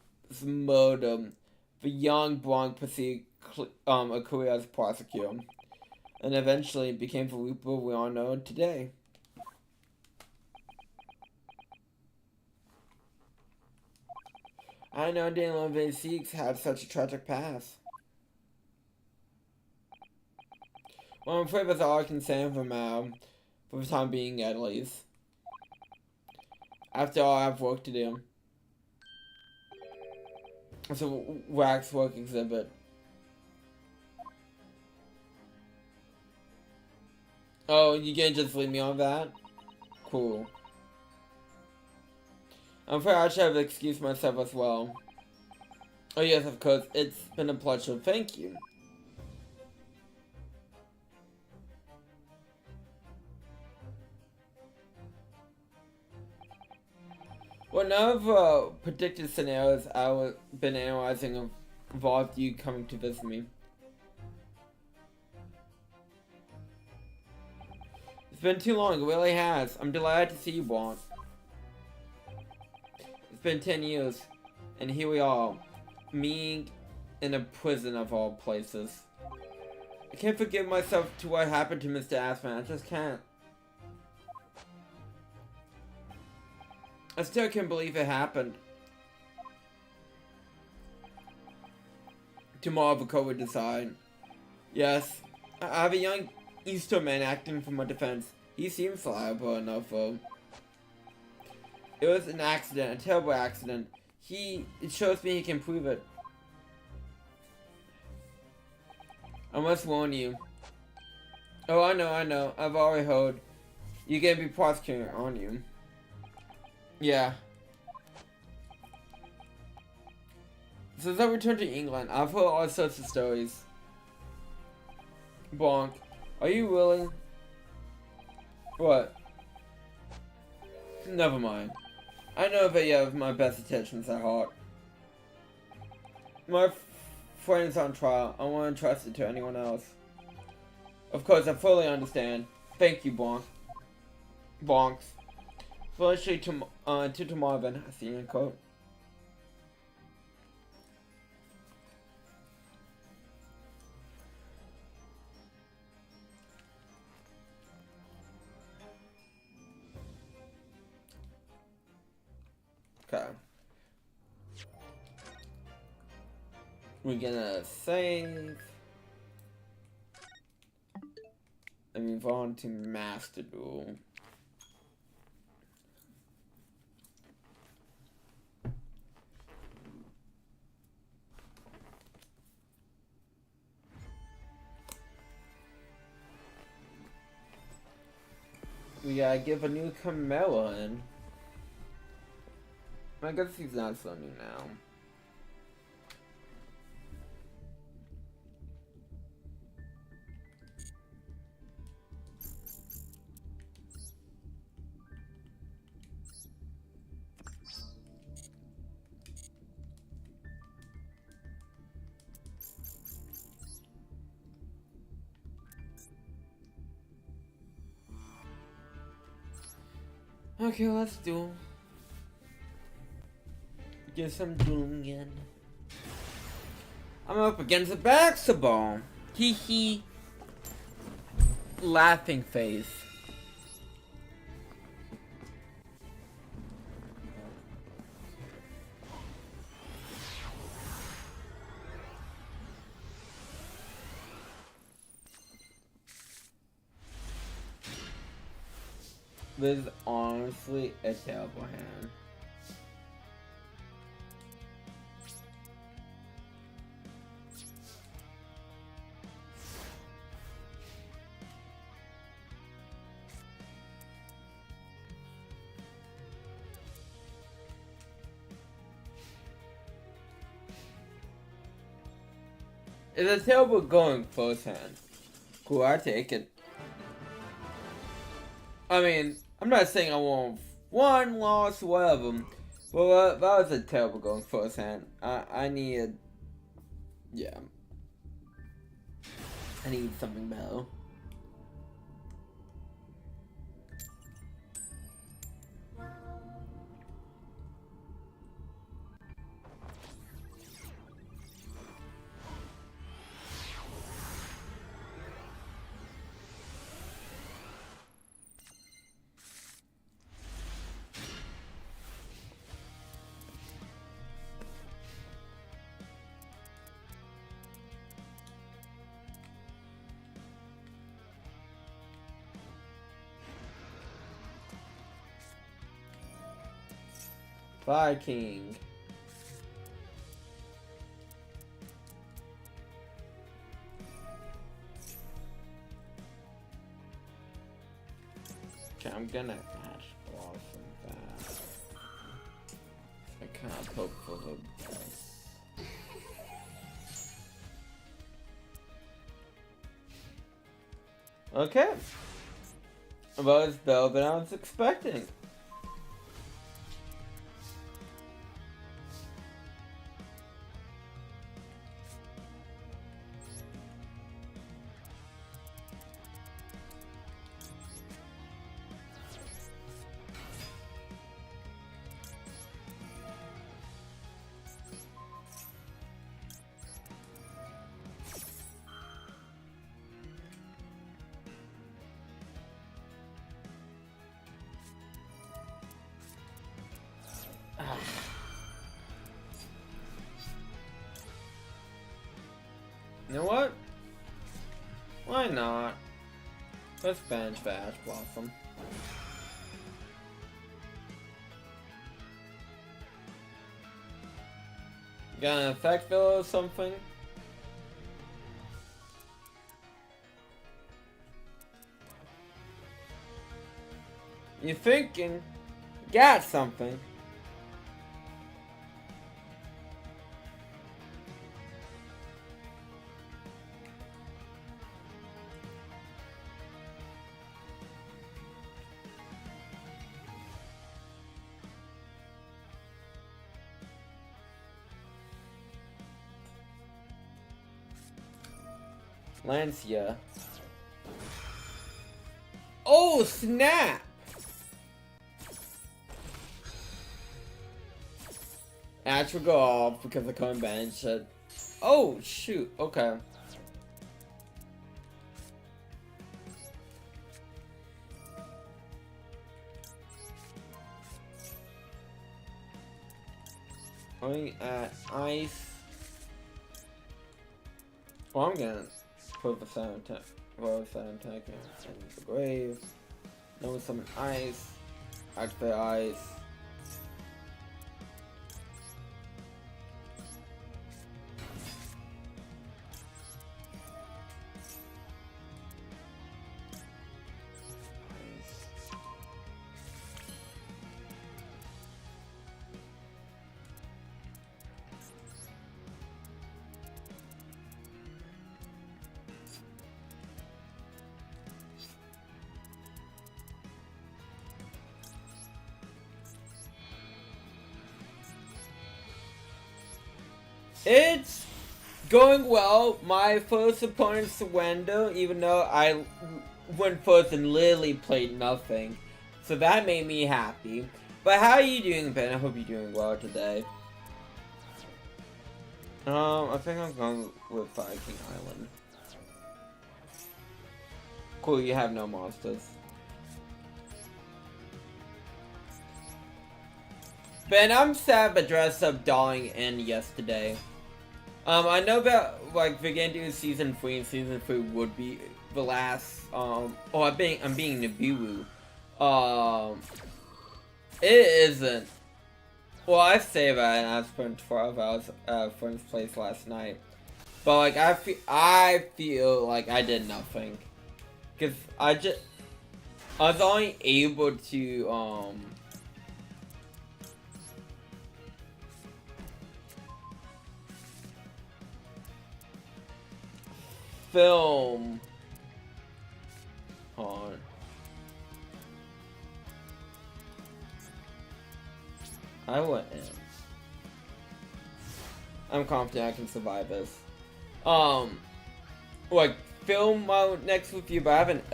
murder, the young Blanc pursued a career as prosecutor, and eventually became the Reaper we all know today. I know Daniel Van Zeeks had such a tragic past. Well, I'm afraid that's all I can say of him now, for the time being at least. After all, I have work to do. It's a waxwork exhibit. Oh, you can't just leave me on that? Cool. I'm afraid I should have excused myself as well. Oh yes, of course. It's been a pleasure. Thank you. Well, none of the predicted scenarios I've been analyzing involved you coming to visit me. It's been too long, it really has. I'm delighted to see you, Blanc. It's been 10 years, and here we are, me in a prison of all places. I can't forgive myself to what happened to Mr. Assman, I just can't. I still can't believe it happened. Tomorrow the court will decide. Yes, I have a young Easterman acting for my defense. He seems liable enough though. It was an accident, a terrible accident. It shows me he can prove it. I must warn you. Oh, I know. I've already heard. You're gonna be prosecuted, aren't you? Yeah. Since I returned to England, I've heard all sorts of stories. Blanc, are you willing? What? Never mind. I know that you have my best intentions at heart. My friend is on trial. I won't entrust it to anyone else. Of course, I fully understand. Thank you, Blanc. Blancs. Especially to tomorrow then, I see you in court. Okay. We're gonna save. And move on to Master Duel. We gotta give a new Camilla in. I guess he's not so new now. Okay, let's duel. Get some dueling again. I'm up against a basketball. Hee hee. Laughing face. This is honestly a terrible hand. It's a terrible going first hand. Cool, I take it. I mean, I'm not saying I won one, loss, whatever. But that was a terrible going first hand. I needed... Yeah. I need something better. Viking. Okay, I'm gonna hash blossom that. I can't hope for the best. Okay. Well, it's better than I was expecting. You know what? Why not? Let's bench Ash Blossom. Got an effect fill or something? You thinking? Got something? Lancia. Oh, snap! Ash will go off because I couldn't bench it. Oh, shoot. Okay. Going at ice. Well, I'm gonna put the silent attack. Well, silent attack in the grave. No summon ice. Activate ice. It's going well. My first opponent surrendered, even though I went first and literally played nothing. So that made me happy. But how are you doing, Ben? I hope you're doing well today. I think I'm going with Viking Island. Cool, you have no monsters. Ben, I'm sad but dressed up dying in yesterday. I know that like we're gonna do season 3 and season 3 would be the last I'm being Nibiru. It isn't. Well, I say that and I spent 12 hours at friend's place last night. But like I feel like I did nothing. Cause I was only able to film on I went in. I'm confident I can survive this. Like film my next with you, but I haven't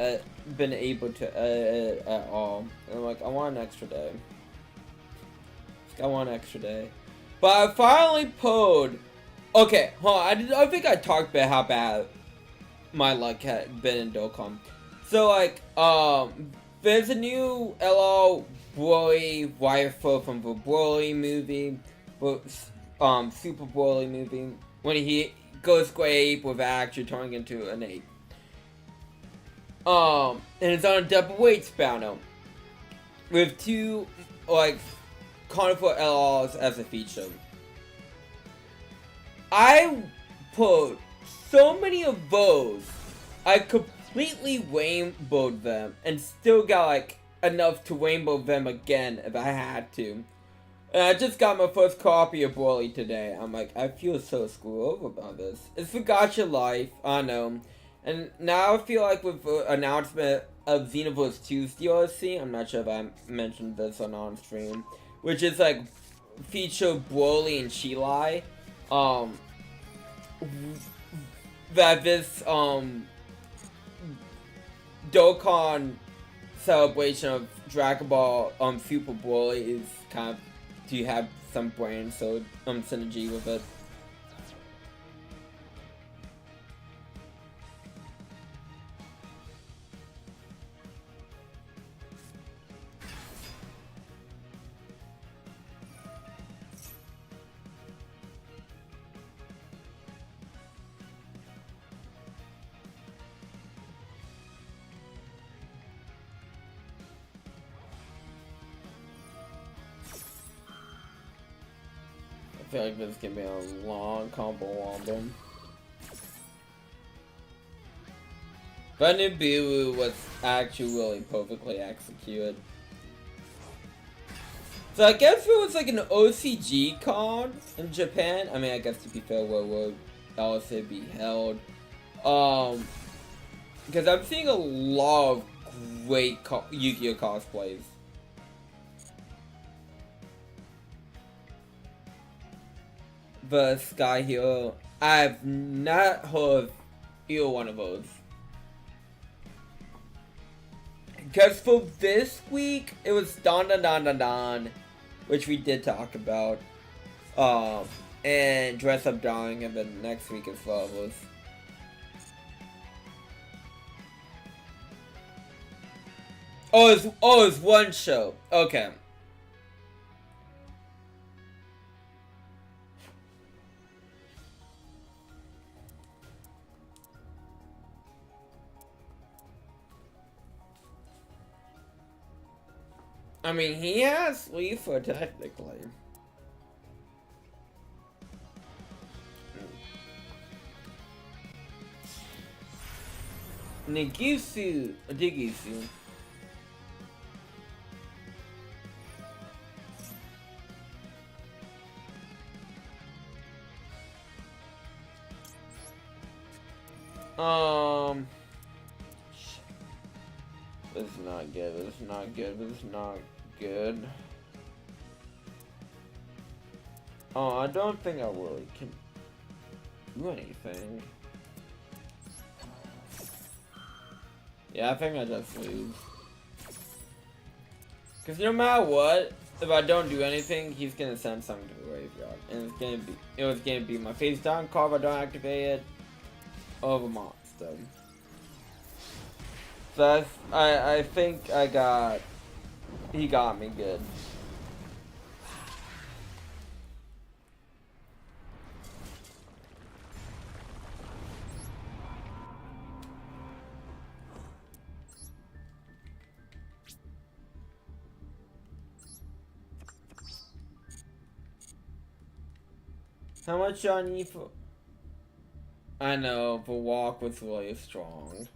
been able to edit at all. And I'm like, I want an extra day. I want an extra day. But I finally pulled. Okay, I think I talked about how bad my luck had been in Dokkan. So like, there's a new LL Broly waifu from the Broly movie, Super Broly movie, when he goes ape with actually turning into an ape. And it's on a double weight banner with 2 like Carnival LLs as a feature. I put so many of those, I completely rainbowed them and still got like enough to rainbow them again if I had to. And I just got my first copy of Broly today. I'm like, I feel so screwed over about this. It's for Gacha Life, I know. And now I feel like with the announcement of Xenoverse 2's DLC, I'm not sure if I mentioned this on stream, which is like feature Broly and Chilai. That this Dokkan celebration of Dragon Ball Super Broly is kind of to have some brain so synergy with it. I feel like this can be a long combo album. But Nibiru was actually really perfectly executed. So I guess it was like an OCG card in Japan. I mean, I guess to be fair, where would else it be held? Because I'm seeing a lot of great Yu-Gi-Oh cosplays. The Sky Hero. I've not heard of either one of those. Because for this week, it was Don Don Don Don Don, which we did talk about. And Dress Up Darling, and then next week is Flowers. It's one show. Okay. I mean, he has Lisa technically. Nigisu, Digisu. This is not good, this is not good, this is not good. I don't think I really can do anything. Yeah, I think I just lose. Because no matter what, if I don't do anything, he's gonna send something to the graveyard. And it was gonna be my face down card if I don't activate it. Of a monster. So I think he got me good. How much do I need for... I know, the walk was really strong.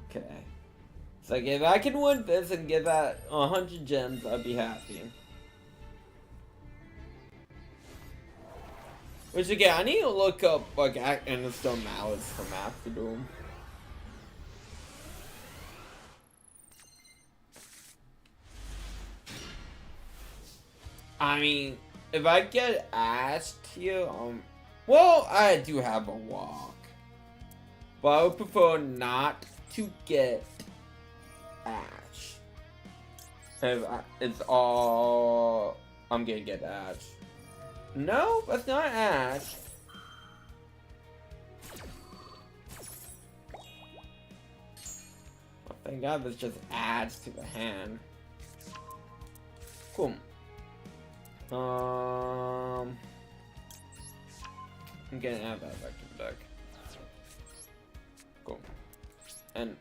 Okay. So like, if I can win this and get that 100 gems, I'd be happy. Which again, I need to look up like Endstone mallets for Master Doom. I mean, if I get asked here, well, I do have a walk, but I would prefer not to get Ash. If it's all I'm gonna get Ash. No, that's not Ash. Oh, thank God this just adds to the hand. Cool. I'm gonna add that back to the deck. Cool. And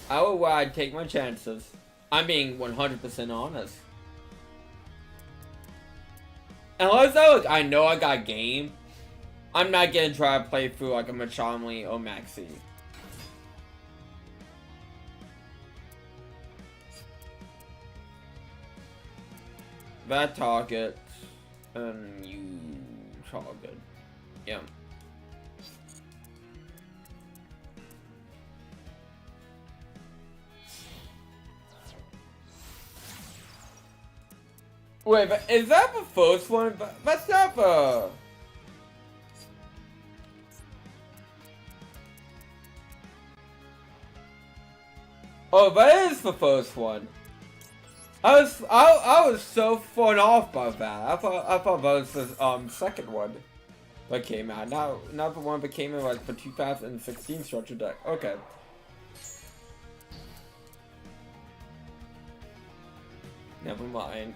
I would take my chances. I'm being 100% honest. Unless I know I got game, I'm not gonna try to play through like a Machamli or Maxi. That target, and you target. Yeah. Wait, but is that the first one? That's not the... Oh, that is the first one. I was so thrown off by that. I thought that was the second one that came out. Not the one that came in like the 2016 structure deck. Okay. Never mind.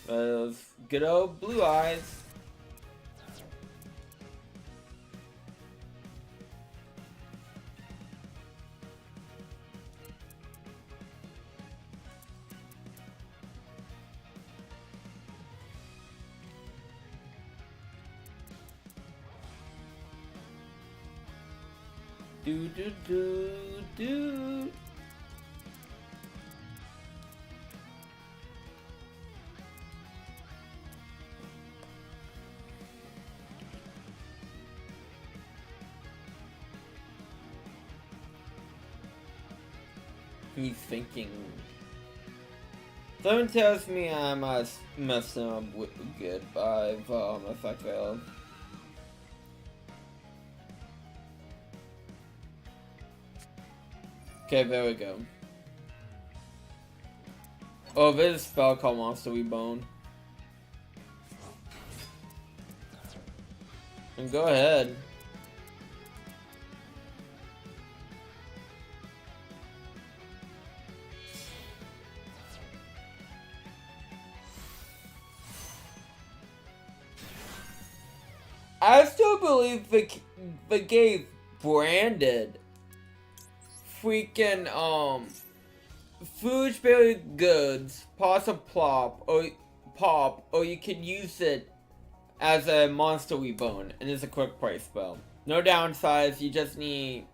Those good old blue eyes. Do do do do. He's thinking. Someone tells me I must mess him up good by effect veil. Okay, there we go. Oh, there's a spell called Monster Reborn. And go ahead. I still believe the game branded freaking foolish berry goods, possum plop, or you can use it as a monster reborn, and it's a quick play spell. No downsides, you just need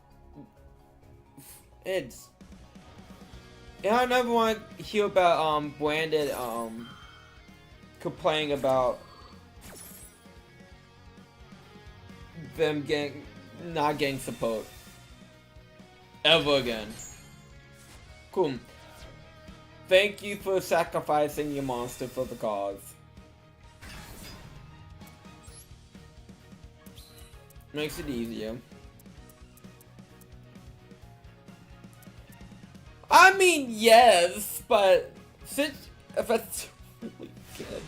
Yeah, I never want to hear about Brandon complaining about them not getting support ever again. Cool. Thank you for sacrificing your monster for the cause. Makes it easier. I mean, yes, but since if it's really good,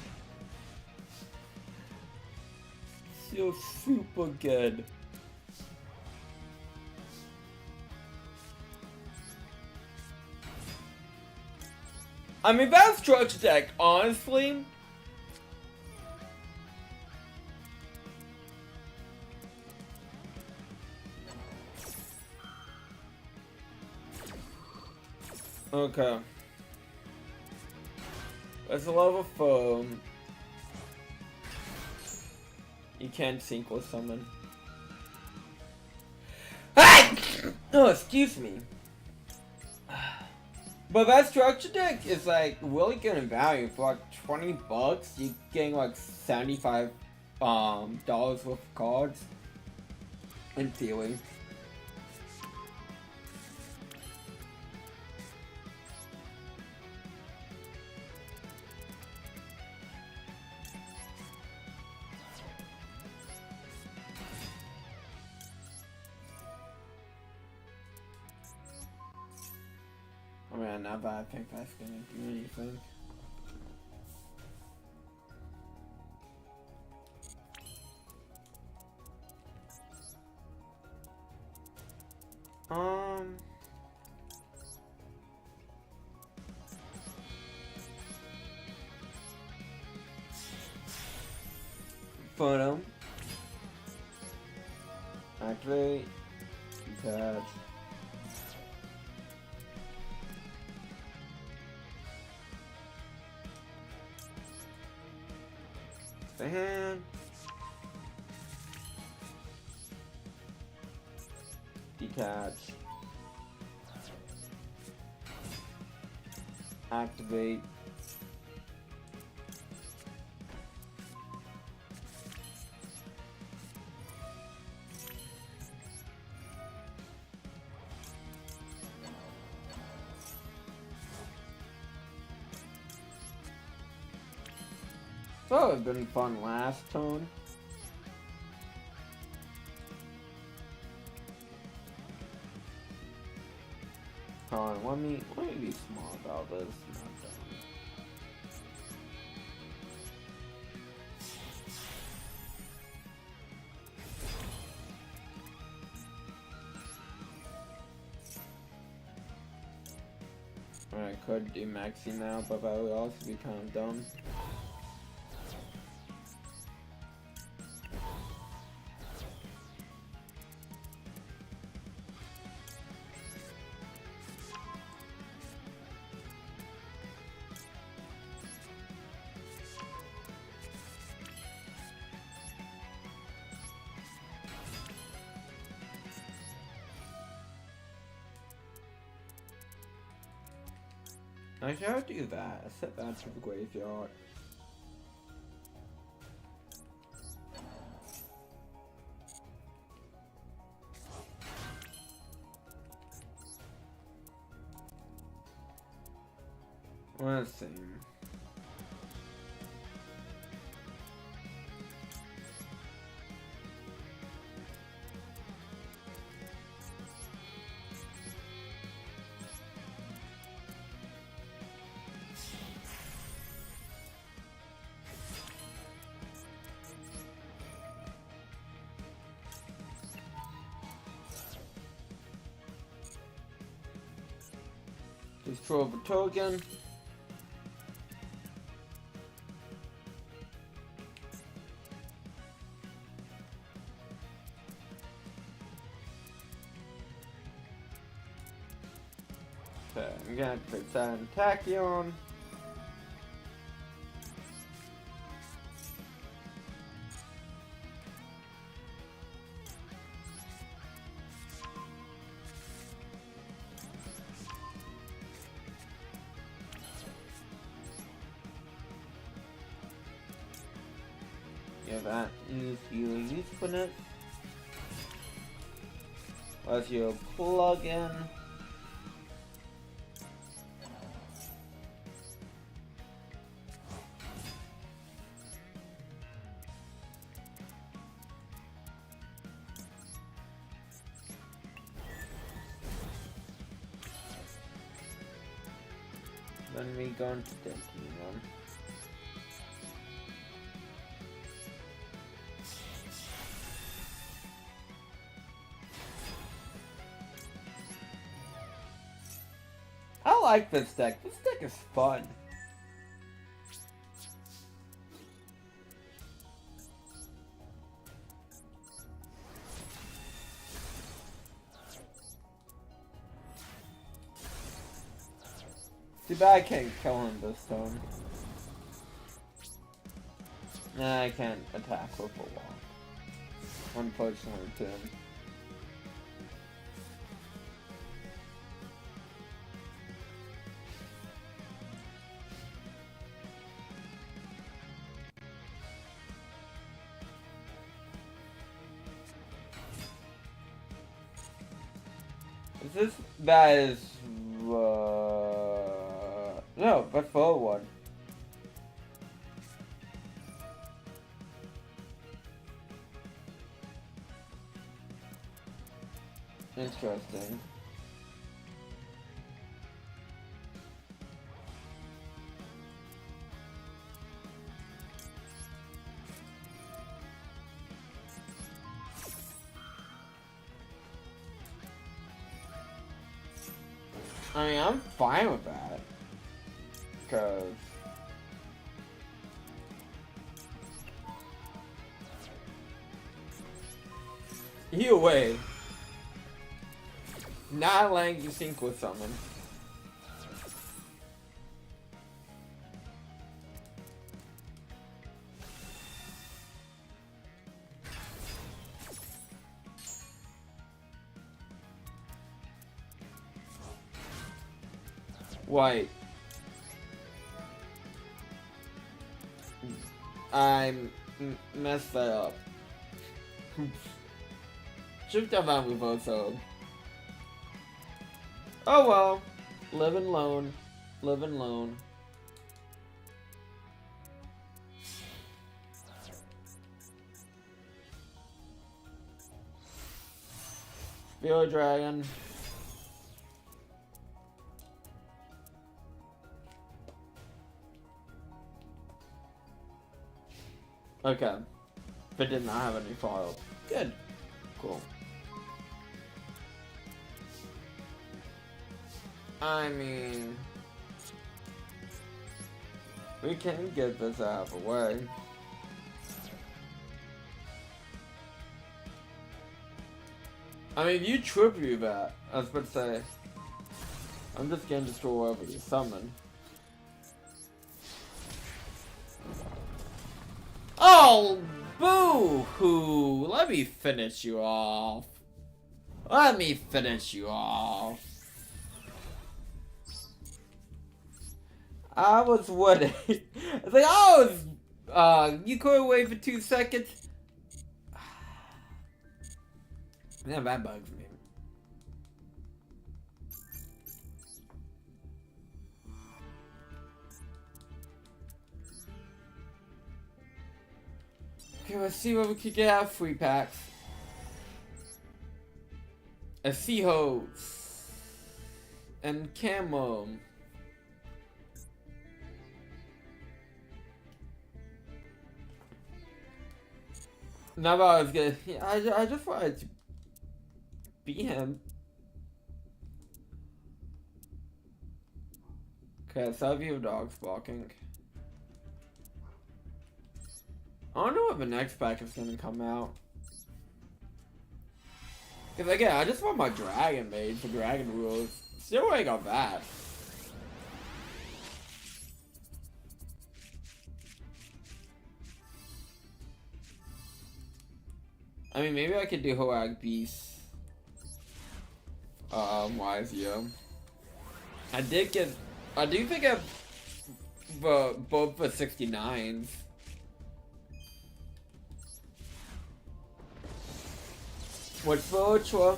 so super good. I mean, that structure deck, honestly. Okay. That's a level 4. You can't sync summon. Hey! Oh, excuse me. But that structure deck is like really good in value. For like $20, you're getting like $75 dollars worth of cards. In theory. I mean, not bad. I think that's gonna do anything. Photo. Activate. Detach. The hand. Detach. Activate. That would have been fun last turn. Hold on, let me be small about this. I could do Maxi now, but that would also be kind of dumb. I should do that. I set that to the graveyard. Let's see. Destroy the token. Okay, I'm gonna put that in Tachyon. Yeah, that is your usefulness. What's your plug-in? Then we go into the kingdom. I like this deck. This deck is fun. Too bad I can't kill him this time. Nah, I can't attack with a wall. Unfortunately, too. Is this bad as no, but forward one. Interesting. I mean, I'm fine with that. Cause either way, not letting you sync with someone. White. I'm messed that up. Should've done that with both sides. Oh well. Living lone. Living lone. Feel a dragon. Okay. But did not have any files. Good. Cool. I mean, we can get this out of the way. I mean, if you tribute that, I was about to say, I'm just gonna destroy whatever you summon. Oh, boo-hoo! Let me finish you off. Let me finish you off. I was waiting. I was like, oh, you could wait for 2 seconds. Yeah, that bugs me. Okay, let's see what we could get out of free packs. A sea hose and camo. Now that I was gonna, I just wanted to beat him. Okay, so view of dogs barking. I don't know what the next pack is gonna come out. Cause again, I just want my dragon made for dragon rules. Still waiting on that. I mean, maybe I could do Hoag Beast. YZO. I do think of both the 69s. What's for Ultra?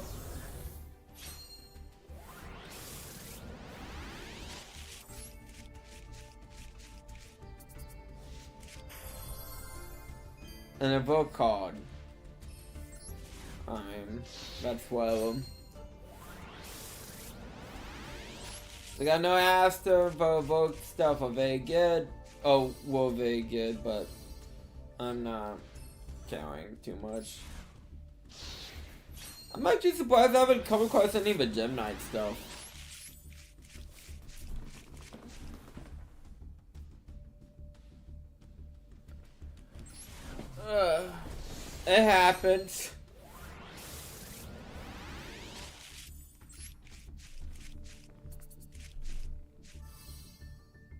And a vote card. I mean, that's one of them. They got no Aster, but vote stuff are very good. Oh, well, very good, but I'm not caring too much. I'm actually surprised I haven't come across any of the Gem Knight stuff. It happens.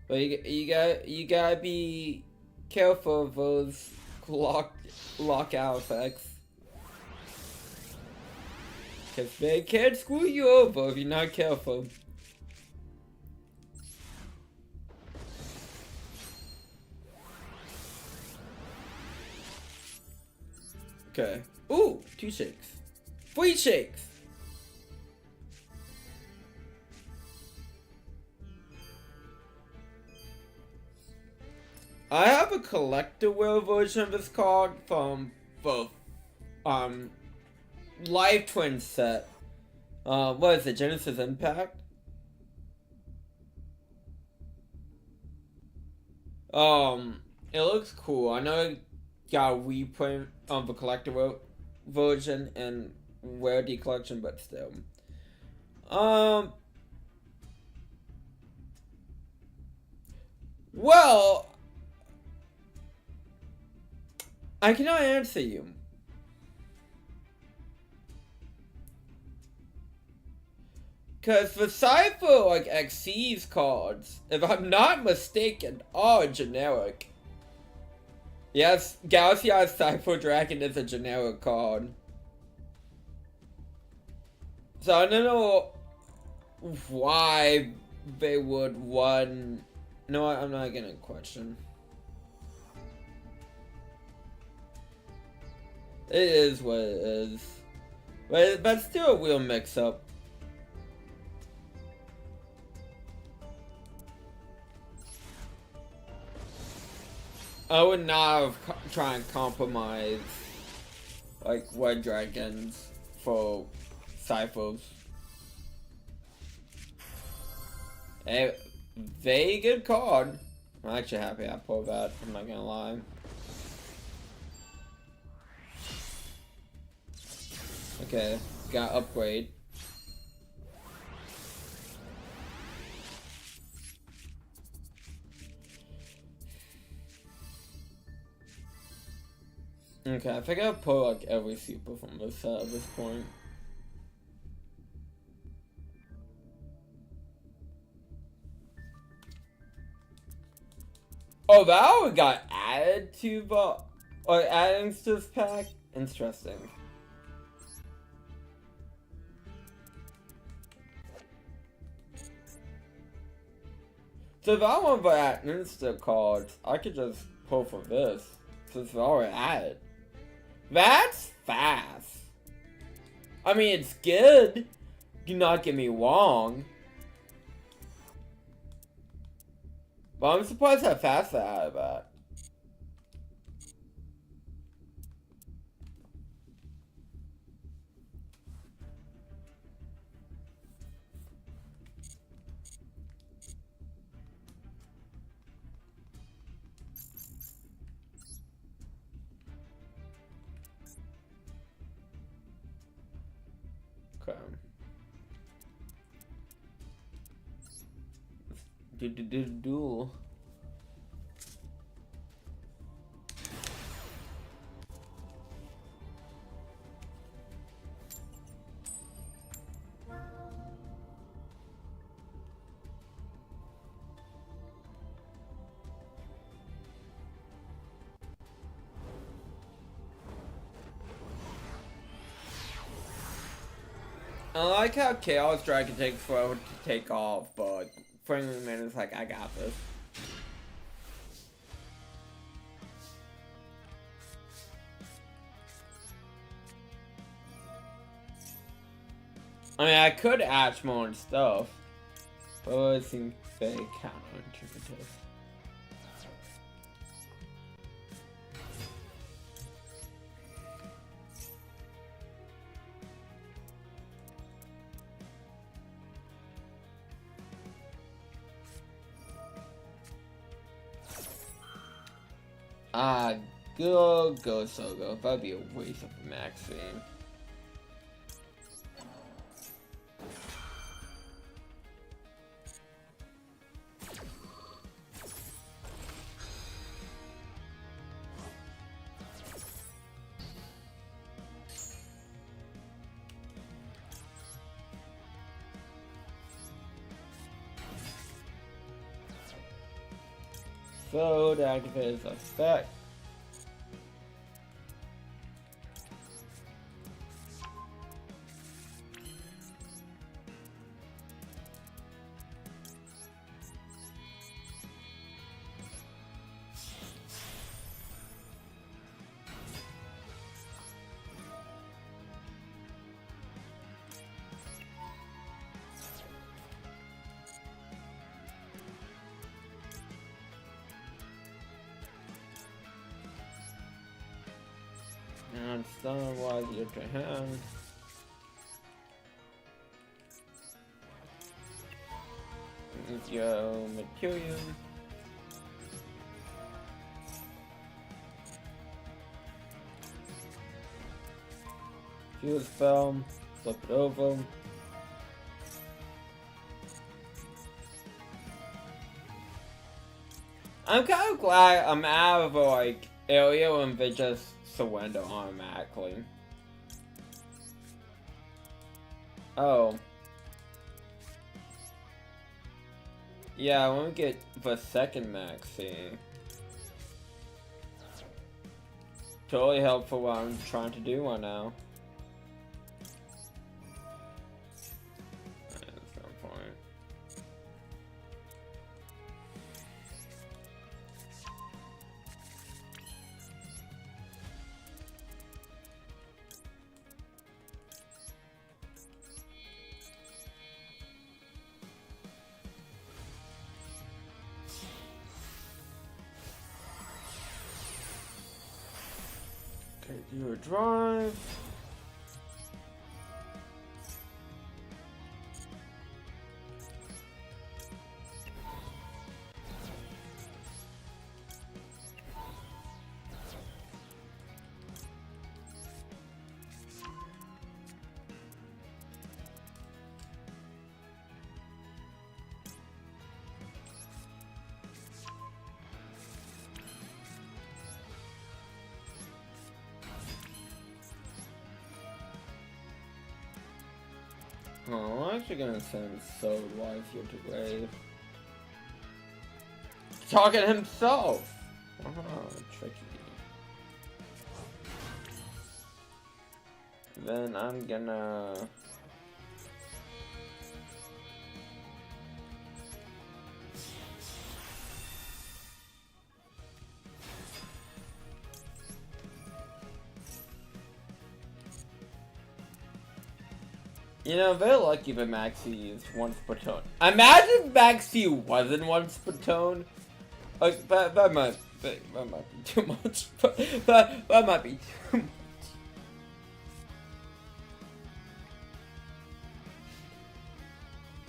But you gotta be careful of those lockout effects. Cause they can screw you over if you're not careful. Okay. Ooh, 2 shakes. 3 shakes! I have a collector wear version of this card from the Live Twin set. What is it? Genesis Impact? It looks cool. I know it got a reprint of the collector version and rarity collection, but still. Well, I cannot answer you. Cause the Cypher, like, Xyz cards, if I'm not mistaken, are generic. Yes, Galaxy Eyes Cypher Dragon is a generic card. So I don't know why they would run. No, I'm not gonna question. It is what it is. But still a real mix-up. I would not have tried and compromise like Red Dragons for Cyphers. A very good card. I'm actually happy I pulled that, I'm not gonna lie. Okay, got upgrade. Okay, I think I'll pull like every super from this set at this point. Oh, that one got added to the, or adding to this pack? Interesting. So if I want to add Insta cards, I could just pull for this, since it's already added. That's fast. I mean, it's good. Do not get me wrong. But I'm surprised how fast I added that. Okay. Duel. I like how Chaos Dragon takes forever to take off, but Friendly Man is like, I got this. I mean, I could add more stuff, but it seems very counterintuitive. Go Sogo. That'd be a waste of a Maxine. So to activate his effect. And stun while you're to hand. Go Mercurium. Fuse spell, flip it over. I'm kind of glad I'm out of like area when they just surrender automatically. Oh. Yeah, I want to get the second Maxi. Totally helpful what I'm trying to do right now. That's no point. Okay, do a drive. Oh, I'm actually gonna send Soul Life here to grave. Talking himself! Tricky. Then I'm gonna... You know, very lucky that Maxi is once per turn. Imagine if Maxi wasn't once per turn. Like, that might be too much. That might be too much.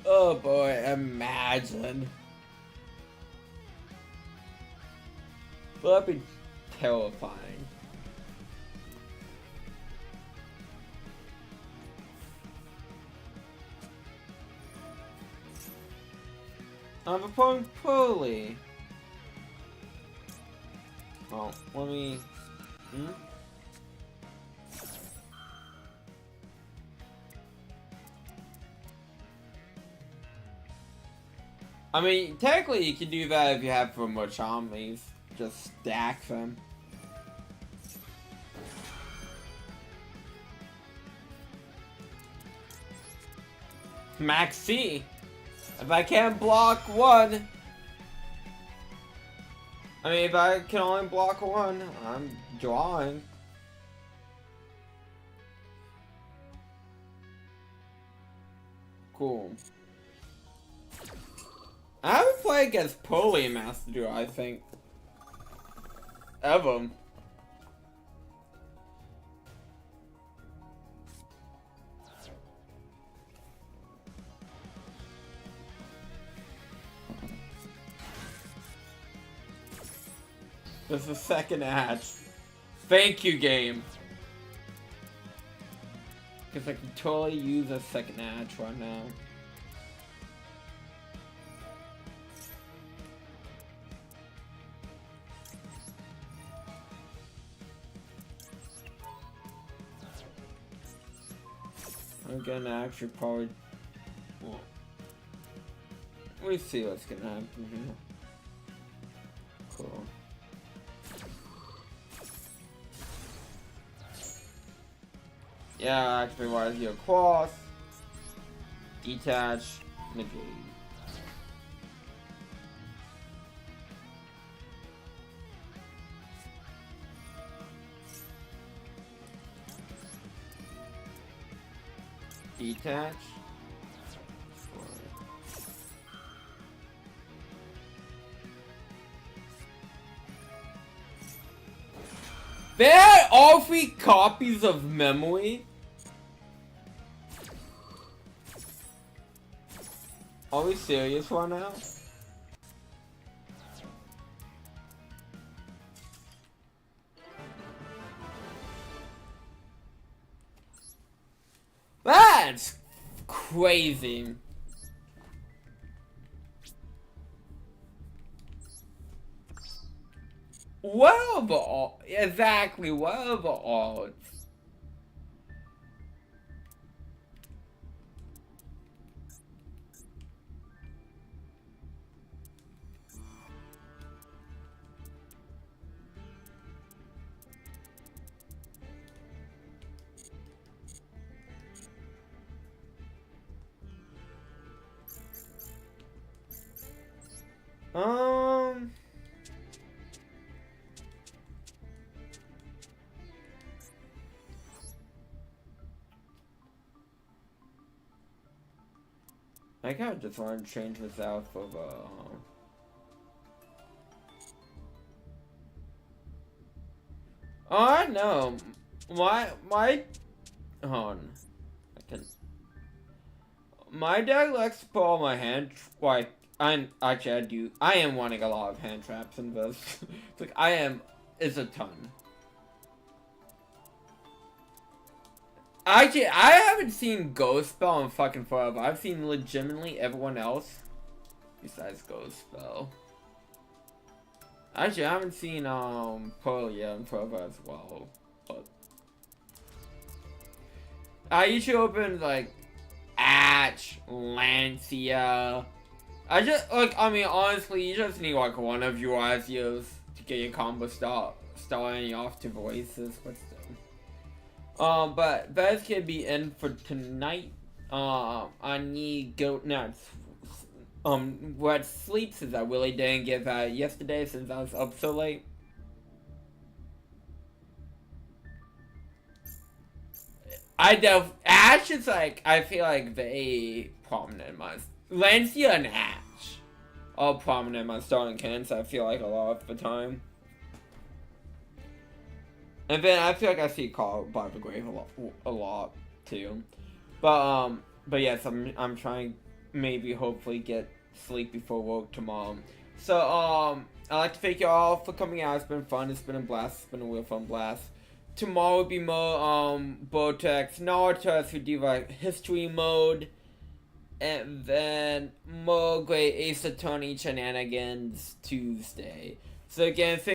Oh boy, imagine. That'd be terrifying. I'm performing poorly. Well, let me... I mean, technically you can do that if you have for more Chomleys. Just stack them. Maxi! If I can't block one... I mean, if I can only block one, I'm drawing. cool. I haven't played against Polly in Master Duel, I think. Ever. There's a second hatch. Thank you, game. Because I can totally use a second hatch right now. I'm gonna actually probably... Well, let me see what's gonna happen here. Cool. Yeah, actually, why is he across? Detach, negate. Detach. They had all 3 copies of memory. Are we serious right now? That's crazy. What are the odds? Exactly, what are the odds? I kinda just want to change this out for the, Oh, I know. Hold on. My deck likes to put all my hand, I am wanting a lot of hand traps in this. It's like, it's a ton. Actually, I haven't seen Ghost Spell in fucking forever. I've seen legitimately everyone else besides Ghost Spell. Actually, I haven't seen Pearl yet in forever as well. But I usually open like Atch, Lancia. Honestly, you just need like one of your Azios to get your combo starting off to voices, but still. But that could be in for tonight. I need go now. What sleep since I really didn't get that yesterday since I was up so late. Ash is like, I feel like very prominent in my Lancia and Ash all prominent in my starting cans. I feel like a lot of the time. And then I feel like I see Call by the Grave a lot too. But yes, I'm trying maybe hopefully get sleep before work tomorrow. So I'd like to thank you all for coming out. It's been fun. It's been a blast. It's been a real fun blast. Tomorrow will be more Botex Naruto who do like history mode. And then more great Ace Attorney shenanigans Tuesday. So again,